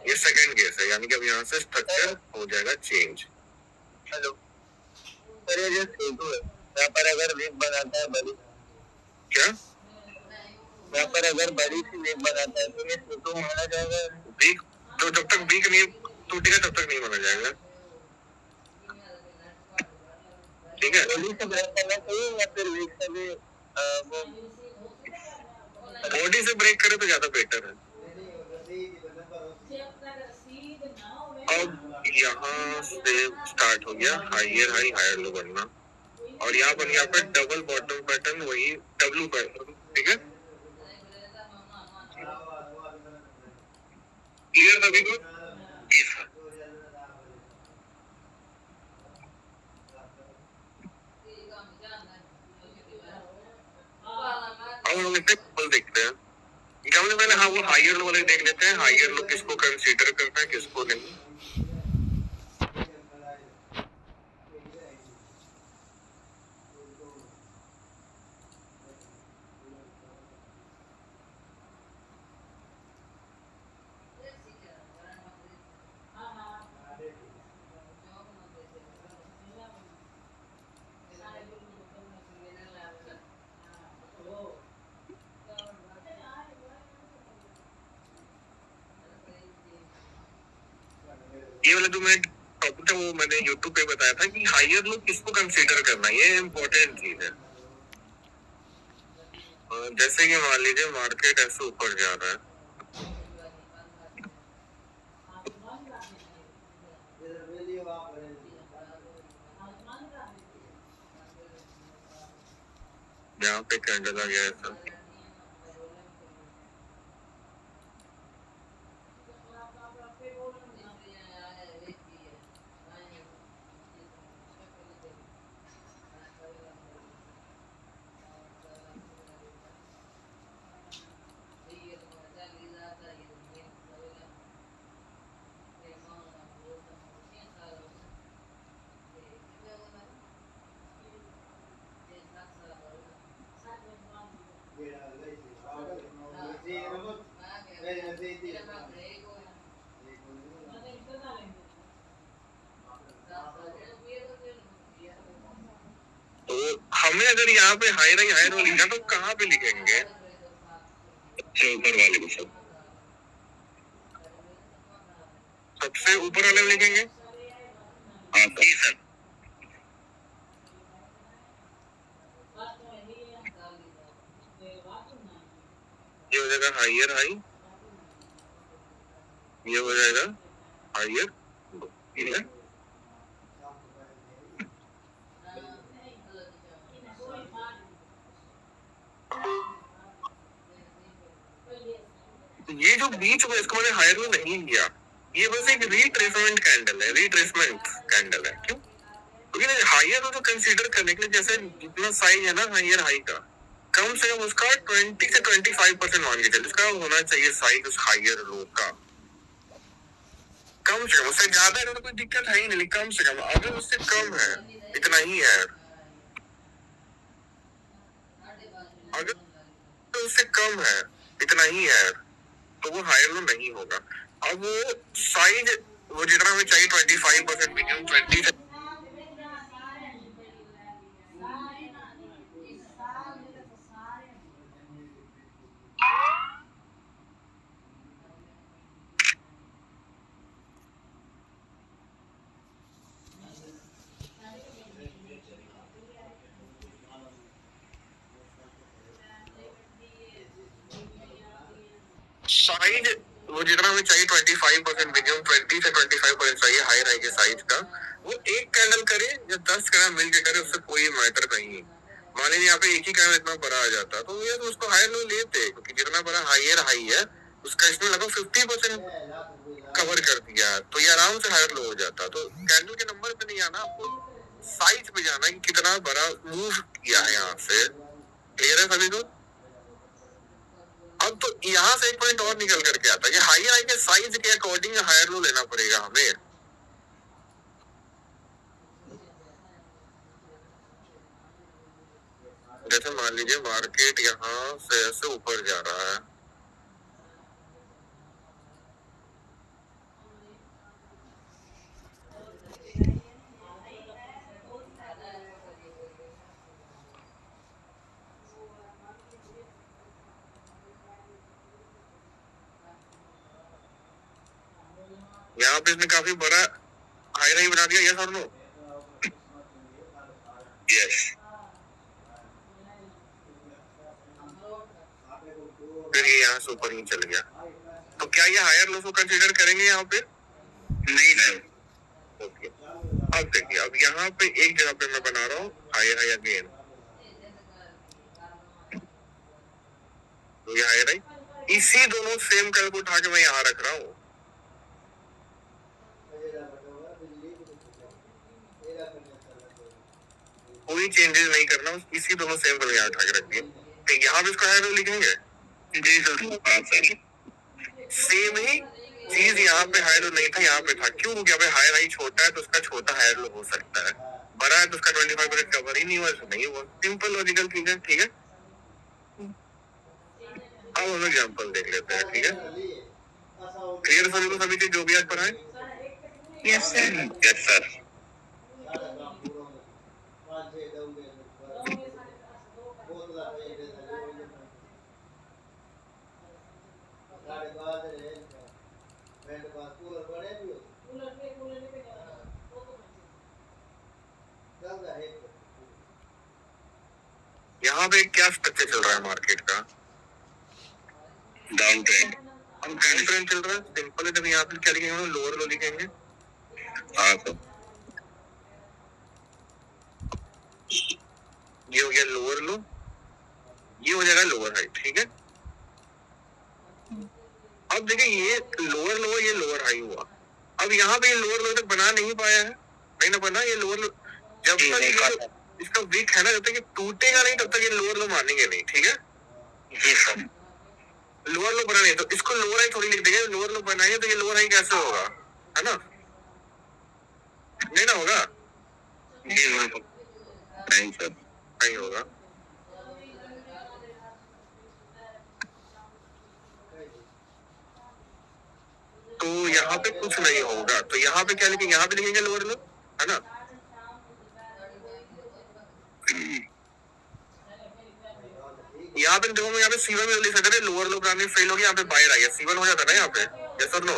[SPEAKER 1] ये सेकंड केस है, यानी कि अब यहाँ से स्ट्रक्चर हो जाएगा चेंज। हेलो सर, ये जो C2 है यहाँ पर अगर वीक बनाता है बड़ी, क्या यहाँ पर अगर बड़ी सी वीक बनाता है तो ये C2 माना जाएगा? वीक तो जब तक वीक नहीं टूटेगा तब तक नहीं माना जाएगा, ठीक है। बॉडी से ब्रेक करना चाहिए या फिर वीक से भी वो बॉडी से ब्रेक करे तो ज्यादा बेटर है। अब यहाँ से स्टार्ट हो गया हायर हाई हायर लो बनना और यहाँ पर यहाँ पे डबल बॉटम पैटर्न, वही डब्ल्यू पैटर्न, ठीक है। क्लियर सभी को? जी सर। अब हम इसे फुल देखते हैं। क्या हमने पहले, हाँ वो हायर लो वाले देख लेते हैं, हायर लो किसको कंसीडर करना है किसको नहीं। ये वाला जो मैं टॉपिक था वो मैंने यूट्यूब पे बताया था कि हायर लो किसको कंसीडर करना, ये इम्पोर्टेंट चीज है। जैसे कि मान लीजिए मार्केट ऐसे ऊपर जा रहा है, यहाँ पे कैंडल आ गया ऐसा, तो हमें अगर यहाँ पे हायर लिखा तो कहाँ पे लिखेंगे? ऊपर वाले को सबसे ऊपर वाले में लिखेंगे। हाँ जी सर। ये हो जाएगा हायर हाई, ये हो जाएगा हायर, ठीक है। ये जो बीच में इसको मैंने हायर में नहीं किया, ये बस एक रिट्रेसमेंट कैंडल है, रिट्रेसमेंट कैंडल है। क्यों? क्योंकि हायर को तो कंसीडर करने के लिए जैसे जितना साइज है ना हायर हाई का, कम से कम उसका 20 से 25% मान के चलिए उसका होना चाहिए साइज उस हायर लो का। कम से कम, उससे ज्यादा है तो कोई दिक्कत है ही नहीं, कम से कम। अगर उससे कम है, इतना ही है, अगर तो उससे कम है, इतना ही है, तो वो हायर लो नहीं होगा। अब वो साइज वो जितना हमें चाहिए 25% मिनिमम 20 से साइज वो जितना हमें चाहिए 25% मिनिमम 20 से 25% चाहिए हायर हाई के साइज का। वो एक कैंडल करे या 10 कैंडल मिलकर करे, उससे कोई मैटर नहीं। मान लीजिए यहाँ पे एक ही कैंडल इतना बड़ा आ जाता तो ये तो उसको हायर लो लेते, क्योंकि जितना बड़ा हायर हाई है उसका इसमें लगभग 50% कवर कर दिया, तो ये आराम से हायर लो हो जाता। तो कैंडल के नंबर पे नहीं आना, आपको साइज पे जाना है कि कितना बड़ा मूव किया है यहाँ से। क्लियर है सभी को? अब तो यहाँ से एक पॉइंट और निकल करके आता है कि हायर हाई के साइज के अकॉर्डिंग हायर लो लेना पड़ेगा हमें। जैसे मान लीजिए मार्केट यहाँ से ऐसे ऊपर जा रहा है, यहाँ पे इसने काफी बड़ा हायर हाई बना दिया, यस और नो? यस। फिर ये यहाँ से ऊपर ही चल गया, तो क्या ये हायर लो को कंसीडर करेंगे यहाँ पे? नहीं नहीं। ओके, अब देखिए, अब यहाँ पे एक जगह पे मैं बना रहा हूँ हायर हाई अगेन, तो ये हायर हाई, इसी दोनों सेम कलर को उठा के मैं यहाँ रख रहा हूँ। कोई चेंजेस नहीं करना, इसी दोनों सेम कलर यहाँ उठा के रख दिए। तो यहाँ पे इसको हायर लो लिखेंगे। जी सर, सेम ही चीज यहाँ पे हायर लो नहीं था, यहाँ पे था। क्यों? क्योंकि अभी हायर हाई छोटा है तो उसका छोटा हायर लो हो सकता है, बड़ा है तो उसका 25% कवर ही नहीं हुआ, नहीं हुआ। सिंपल लॉजिकल चीज है, ठीक है। अब हम एग्जाम्पल देख लेते हैं, ठीक है। क्लियर सभी को, सभी चीज जो भी आज पढ़ाए? Yes sir. Yes sir. यहाँ पे क्या स्ट्रक्चर चल रहा है मार्केट का?
[SPEAKER 2] Down trend.
[SPEAKER 1] हम डाउन ट्रेंड चल रहा है, सिंपल है। जब यहाँ पे क्या लिखेंगे, लोअर लो लिखेंगे।
[SPEAKER 2] हाँ सर,
[SPEAKER 1] ये हो गया लोअर लो, ये हो जाएगा लोअर हाई, ठीक है। अब देखिए ये लोअर लो, ये लोअर हाई हुआ। अब यहाँ पे ये लोअर लो तक बना नहीं पाया है, नहीं ना बना ये लोअर लो। जब तक इसका वीक है ना, जब तक ये टूटेगा नहीं तब तक ये लोअर लो मानेंगे नहीं, ठीक है।
[SPEAKER 2] जी सर।
[SPEAKER 1] लोअर लो बना नहीं तो इसको लोअर हाई थोड़ी लिख देंगे। लोअर लो बनाएंगे तो ये लोअर हाई कैसे होगा, है ना? नहीं ना होगा,
[SPEAKER 2] जी नहीं सर,
[SPEAKER 1] नहीं होगा। तो यहाँ पे कुछ नहीं होगा, तो यहाँ पे क्या लिखेंगे, यहाँ पे लिखेंगे लोअर लो, है ना। यहाँ पे देखो, मैं यहाँ पे C1 में लिख सकते थे, लोअर लो बनाने फेल हो गया, यहाँ पे बाहर आ गया, C1 हो जाता ना यहाँ पे, यस और नो?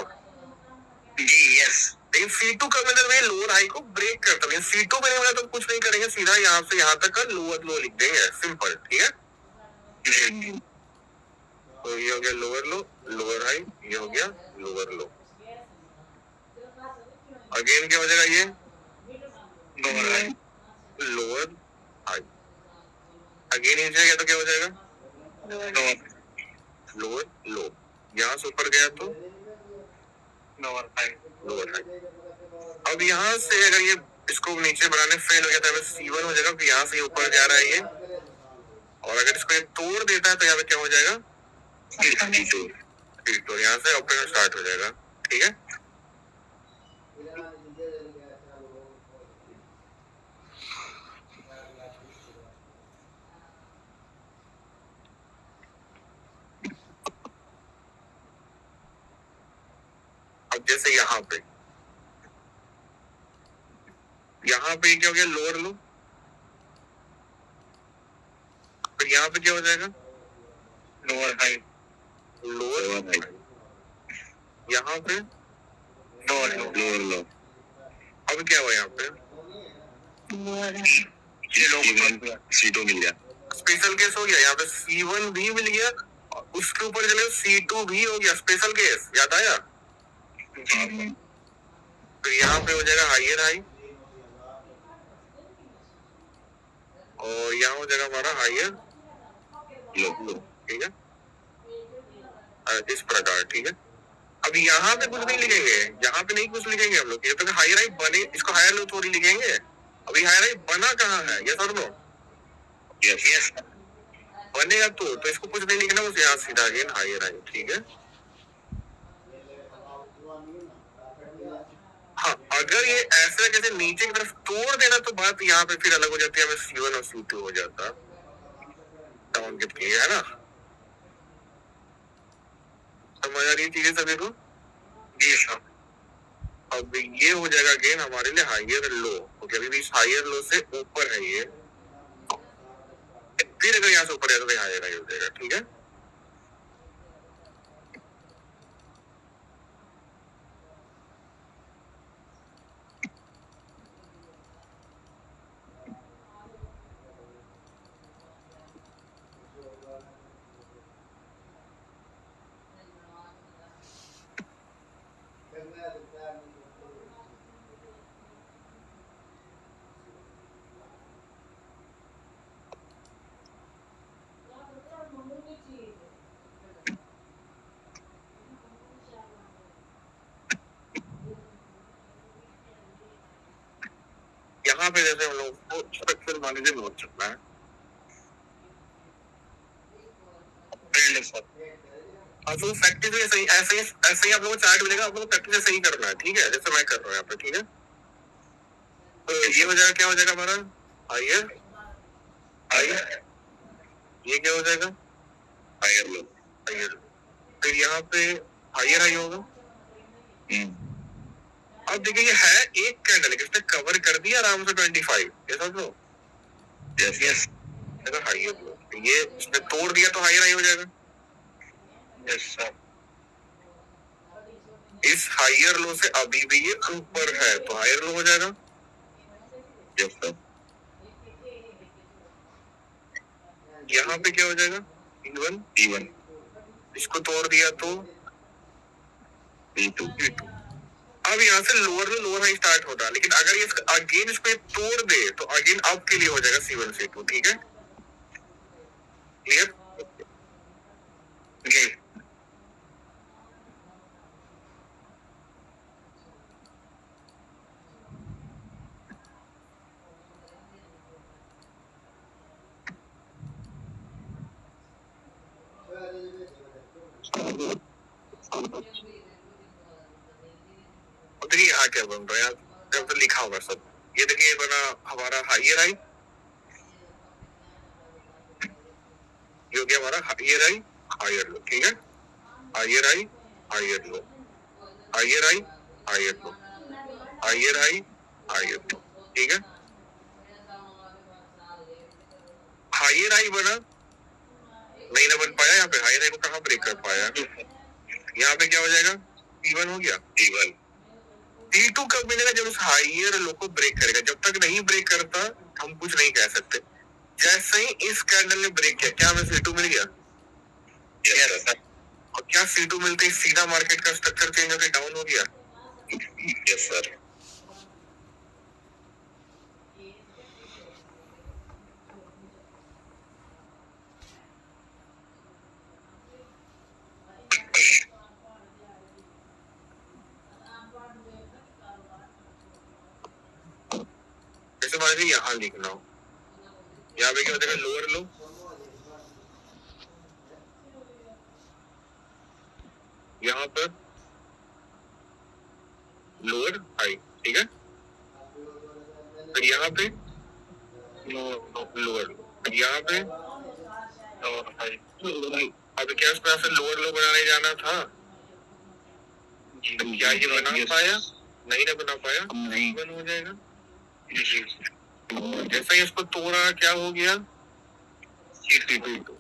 [SPEAKER 2] जी यस।
[SPEAKER 1] लेकिन C2 का मतलब ये लोअर हाई को ब्रेक करता है। C2 में नहीं तो कुछ नहीं करेंगे, सीधा यहाँ से यहाँ तक का लोअर लो लिख देंगे, सिंपल, ठीक है। तो ये हो गया लोअर लो, लोअर हाई, ये हो गया लोअर लो। अगेन क्या हो जाएगा, ये
[SPEAKER 2] lower high,
[SPEAKER 1] lower high. Again नीचे गया तो क्या हो जाएगा, लोअर लो। यहाँ से ऊपर गया तो
[SPEAKER 2] लोअर हाई,
[SPEAKER 1] लोअर हाई। अब यहाँ से अगर ये इसको नीचे बनाने फेल हो गया तो C1 हो जाएगा, फिर यहाँ से ऊपर जा रहा है ये। और अगर इसको ये तोड़ देता है तो यहाँ पे क्या हो जाएगा, तो यहाँ से ऑपरेशन स्टार्ट हो जाएगा, ठीक है। अब जैसे यहाँ पे क्या हो गया, लोअर लो। फिर यहाँ पे क्या हो जाएगा,
[SPEAKER 2] लोअर हाई,
[SPEAKER 1] लोअर हाई। यहाँ पे
[SPEAKER 2] लोअर लो, लोअर लो।
[SPEAKER 1] अब क्या हुआ, यहाँ पे
[SPEAKER 2] C2 मिल गया,
[SPEAKER 1] स्पेशल केस हो गया। यहाँ पे C1 भी मिल गया और उसके ऊपर चले C2 भी हो गया, स्पेशल केस, याद आया। तो यहाँ पे हो जाएगा हायर हाई और यहाँ हो जाएगा हमारा हायर लो, ठीक है, इस प्रकार, ठीक है। अब यहाँ पे कुछ नहीं लिखेंगे, यहाँ पे नहीं कुछ लिखेंगे हम लोग, जब तक हायर हाई बने इसको हायर लो थोड़ी लिखेंगे। अभी हायर हाई बना कहाँ है, यस और नो?
[SPEAKER 2] Yes yes.
[SPEAKER 1] बनेगा तो इसको कुछ नहीं लिखना, बस यहाँ सीधा अगेन हायर हाई, ठीक है। हाँ, अगर ये ऐसे कैसे नीचे की तरफ तोड़ देना तो बात यहाँ पे फिर अलग हो जाती है, हमें C1 और C2 हो जाता डाउन गिफ्ट की, है ना। समझ आ रही है चीजें सभी को?
[SPEAKER 2] जी सर।
[SPEAKER 1] अब ये हो जाएगा अगेन हमारे लिए हायर लो, क्योंकि अभी भी हायर लो से ऊपर है ये। फिर अगर यहाँ से ऊपर है तो हायर हाई हो जाएगा, ठीक है। यहाँ पे जैसे हम लोग को स्ट्रक्चर मैनेजर नोट चलना है, हाँ तो प्रैक्टिस में सही ऐसे ही आप लोगों को चार्ट मिलेगा, आप लोगों को प्रैक्टिस सही करना है, ठीक है, जैसे मैं कर रहा हूँ यहाँ पे, ठीक है। तो ये हो जाएगा, क्या हो जाएगा हमारा हायर हायर, ये क्या हो जाएगा
[SPEAKER 2] हायर लो,
[SPEAKER 1] हायर। फिर यहाँ पे हायर हाई होगा। अब देखिए ये है एक कैंडल, इसने कवर कर दिया आराम से 25, ये समझ लो।
[SPEAKER 2] Yes yes.
[SPEAKER 1] हायर लो, ये इसने तोड़ दिया तो हायर हाई हो जाएगा।
[SPEAKER 2] Yes sir.
[SPEAKER 1] इस हायर लो से अभी भी ये ऊपर है तो हायर लो हो जाएगा।
[SPEAKER 2] Yes sir.
[SPEAKER 1] यहाँ पे क्या हो जाएगा? P1 इसको तोड़ दिया तो P2 अब यहाँ से लोअर हाई स्टार्ट होता है, लेकिन अगर ये अगेन इसको ये तोड़ दे तो अगेन अप के लिए हो जाएगा C1 C2, ठीक है? क्लियर? देखिए यहाँ क्या बन रहा है, जब तो लिखा होगा सब। ये देखिए ये बना हमारा हायर हाई, ये हो गया हमारा हायर हाई हायर लो, ठीक है? Higher high higher low, higher high higher low, higher high higher low, ठीक है? हायर हाई बना नहीं ना बन पाया, यहाँ पे हायर हाई को कहाँ ब्रेक कर पाया? यहाँ पे क्या हो जाएगा? P1 हो गया, P1 P2 कब मिलेगा? जब उस हायर लो को ब्रेक करेगा। जब तक नहीं ब्रेक करता हम कुछ नहीं कह सकते। जैसे ही इस कैंडल ने ब्रेक किया, क्या हमें C2 मिल गया? yes, और क्या C2 मिलते ही सीधा मार्केट का स्ट्रक्चर चेंज होकर डाउन हो गया? Yes sir. जैसे मान लीजिए यहाँ लिखना हो, यहाँ पे क्या हो जाएगा? लोअर लो, यहाँ पर लोअर हाई, ठीक है? फिर यहाँ पे लोअर लो, फिर यहाँ पे लोअर हाई। अब क्या इस तरह से लोअर लो बनाने जाना था? क्या ये बना पाया? नहीं ना बना पाया, नहीं बन हो जाएगा। जैसा ही इसको तोड़ा क्या हो गया? C2।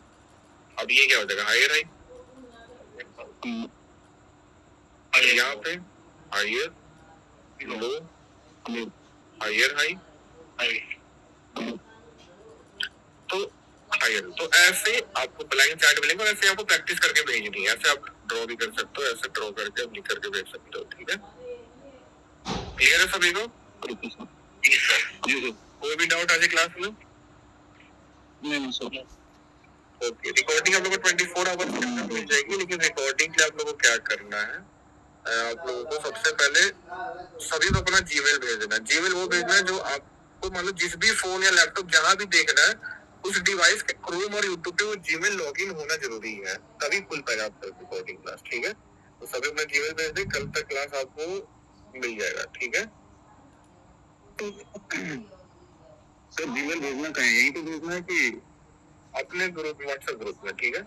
[SPEAKER 1] अब ये क्या हो जाएगा? हायर हाई, यहाँ पे हायर लो, हायर हाई, तो हायर। तो ऐसे आपको ब्लाइंड चार्ट मिलेंगे और ऐसे आपको प्रैक्टिस करके भेजनी है। ऐसे आप ड्रॉ भी कर सकते हो, ऐसे ड्रॉ करके आप लिख करके भेज सकते हो, ठीक है? क्लियर है सभी को? कोई भी डाउट आज क्लास में? नहीं सर। ओके, रिकॉर्डिंग आप लोगों को 24 आवर्स के अंदर मिल जाएगी, लेकिन रिकॉर्डिंग के लिए आप लोगों को क्या करना है? आप लोगों को सबसे पहले सभी को अपना जीमेल भेज देना। जीमेल वो भेजना है जो आपको मान लो जिस भी फोन या लैपटॉप जहां भी देखना है उस डिवाइस के क्रोम और यूट्यूब पे वो जीमेल लॉगिन होना जरूरी है, तभी खुल पाएगा आपका रिकॉर्डिंग क्लास, ठीक है? तो सभी अपना जीमेल भेज दें, कल तक क्लास आपको मिल जाएगा, ठीक है? सर जीमेल भेजना कहीं यहीं पे भेजना है कि अपने ग्रुप व्हाट्सएप ग्रुप में, ठीक है?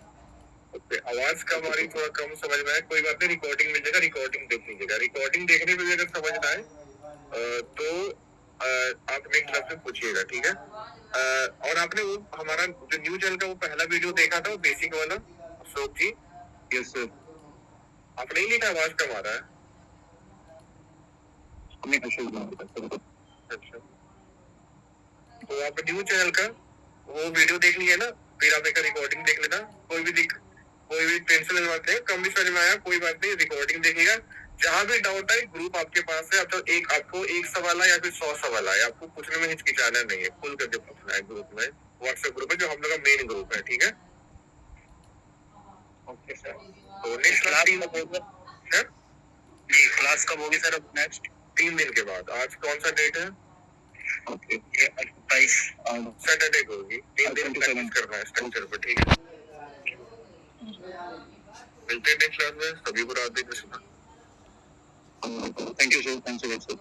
[SPEAKER 1] ओके, आवाज का हमारी थोड़ा कम समझ में आए, कोई बात नहीं, रिकॉर्डिंग मिल जाएगा, रिकॉर्डिंग देख लीजिएगा। रिकॉर्डिंग देखने पे भी अगर समझ ना आए तो आप नेक्स्ट क्लास में पूछिएगा, ठीक है? और आपने वो हमारा जो न्यू चैनल का वो पहला वीडियो देखा था, वो बेसिक वाला अशोक जी? Yes sir. आप नहीं लिखा आवाज कम आ रहा है? अच्छा, तो आप न्यू चैनल का वो वीडियो देख लिया ना, फिर आप एक रिकॉर्डिंग देख लेना। कोई भी पेंसिल लगाते हैं, कम भी समझ में आया कोई बात नहीं, रिकॉर्डिंग देखिएगा। जहां भी डाउट है ग्रुप आपके पास है, आपको एक सवाल है या फिर 100 सवाल है, आपको पूछने में हिचकिचाना नहीं है, खुल करके पूछना है ग्रुप में, व्हाट्सएप ग्रुप है जो हम लोग का मेन ग्रुप है, ठीक है? Okay sir. तो नेक्स्ट क्लास कब होगी सर? अब नेक्स्ट 3 दिन के बाद। आज कौन सा डेट है? ओके, 28 सैटरडे को होगी। 3 दिन प्रैक्टिस करना है स्ट्रक्चर पर, ठीक है? मिलते हैं नेक्स्ट क्लास में। सभी को रात दिन। Thank you sir, thanks sir.